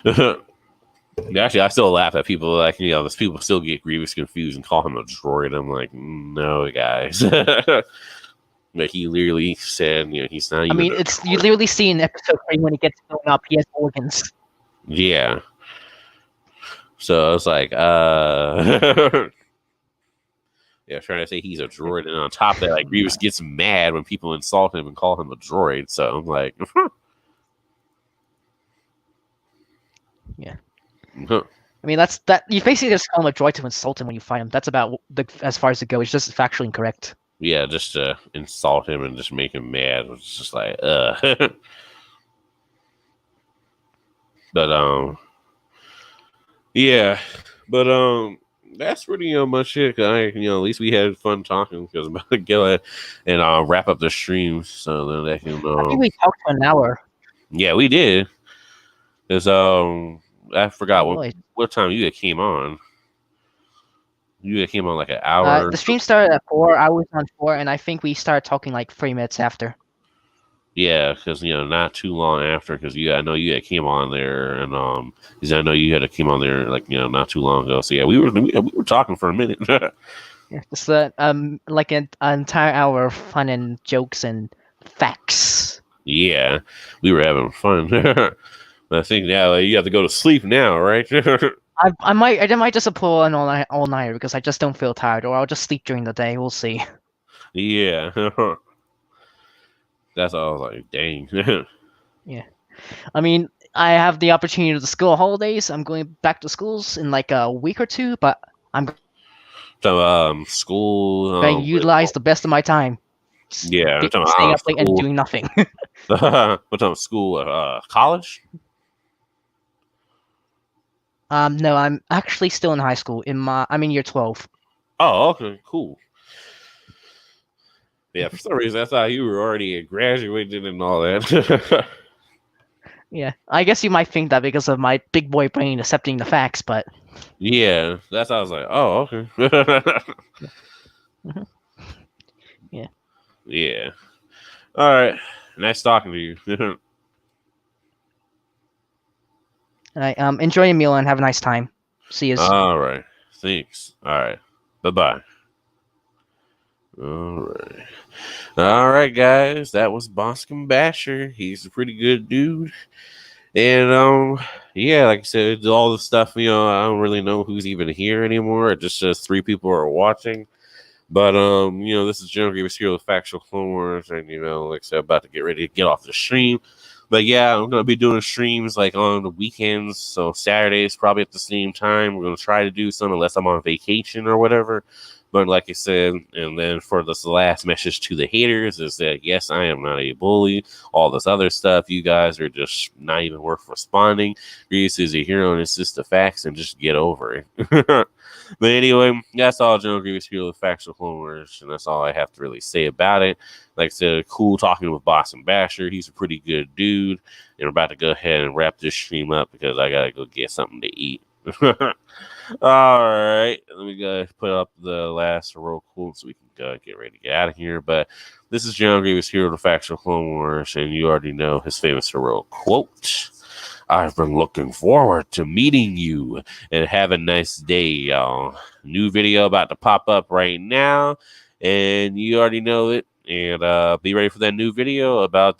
Speaker 1: Actually, I still laugh at people like those people still get Grievous confused and call him a droid. I'm like, no, guys. Like he literally said, he's not.
Speaker 3: I mean, you literally see in episode 3 when he gets blown up, he has organs.
Speaker 1: Yeah. So I was like, trying to say he's a droid, and on top of that, like Grievous gets mad when people insult him and call him a droid. So I'm like,
Speaker 3: yeah. I mean, that's that. You basically just call him a droid to insult him when you fight him. That's about as far as it goes. It's just factually incorrect.
Speaker 1: Yeah, just to insult him and just make him mad. It's just like, But yeah, but that's pretty much it. At least we had fun talking because I'm about to go ahead and wrap up the stream so then they can.
Speaker 3: I think we talked for an hour.
Speaker 1: Yeah, we did. Cause I forgot what time you came on. You came on like an hour.
Speaker 3: The stream started at 4. I was on 4, and I think we started talking like 3 minutes after.
Speaker 1: Yeah, because not too long after, because I know you had came on there, and because I know you had came on there like not too long ago. So yeah, we were talking for a minute.
Speaker 3: Yeah, just like an entire hour of fun and jokes and facts.
Speaker 1: Yeah, we were having fun. I think now you have to go to sleep now, right?
Speaker 3: I might just pull an all nighter because I just don't feel tired, or I'll just sleep during the day. We'll see.
Speaker 1: Yeah. That's all I was like, dang.
Speaker 3: Yeah, I mean, I have the opportunity of the school holidays. I'm going back to schools in like a week or two, but I'm
Speaker 1: So school
Speaker 3: going to utilize the best of my time.
Speaker 1: yeah, I'm talking
Speaker 3: Staying
Speaker 1: about
Speaker 3: up late and
Speaker 1: school.
Speaker 3: doing nothing.
Speaker 1: What time school? College?
Speaker 3: No, I'm actually still in high school. I'm in year 12.
Speaker 1: Oh, okay, cool. Yeah, for some reason I thought you were already graduated and all that.
Speaker 3: Yeah, I guess you might think that because of my big boy brain accepting the facts, but
Speaker 1: Yeah, that's how I was like, oh, okay.
Speaker 3: Mhm. Yeah.
Speaker 1: Yeah. All right. Nice talking to you.
Speaker 3: All right, enjoy your meal and have a nice time. See you.
Speaker 1: All right. Thanks. All right. Bye bye. All right. All right, guys. That was Boscom Basher. He's a pretty good dude. And yeah, like I said, all the stuff, I don't really know who's even here anymore. It just says 3 people are watching. But this is General Grievous Hero, the Factual Clone Wars, and like I said, about to get ready to get off the stream. But yeah, I'm gonna be doing streams like on the weekends, so Saturdays probably at the same time. We're gonna try to do some unless I'm on vacation or whatever. But like I said, and then for this last message to the haters is that yes, I am not a bully. All this other stuff, you guys are just not even worth responding. Grievous is a hero, and it's just the facts, and just get over it. But anyway, that's all General Grievous Hero, the Factual Clone Wars, and that's all I have to really say about it. Like I said, cool talking with Boston Basher. He's a pretty good dude. And we're about to go ahead and wrap this stream up because I gotta go get something to eat. All right, let me go put up the last roll cool so we can go get ready to get out of here. But this is General Grievous Hero, the Factual Clone Wars, and you already know his famous heroic quote. I've been looking forward to meeting you, and have a nice day, y'all. New video about to pop up right now, and you already know it. And be ready for that new video about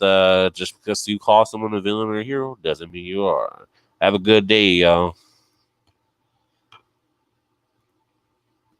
Speaker 1: just because you call someone a villain or a hero doesn't mean you are. Have a good day, y'all.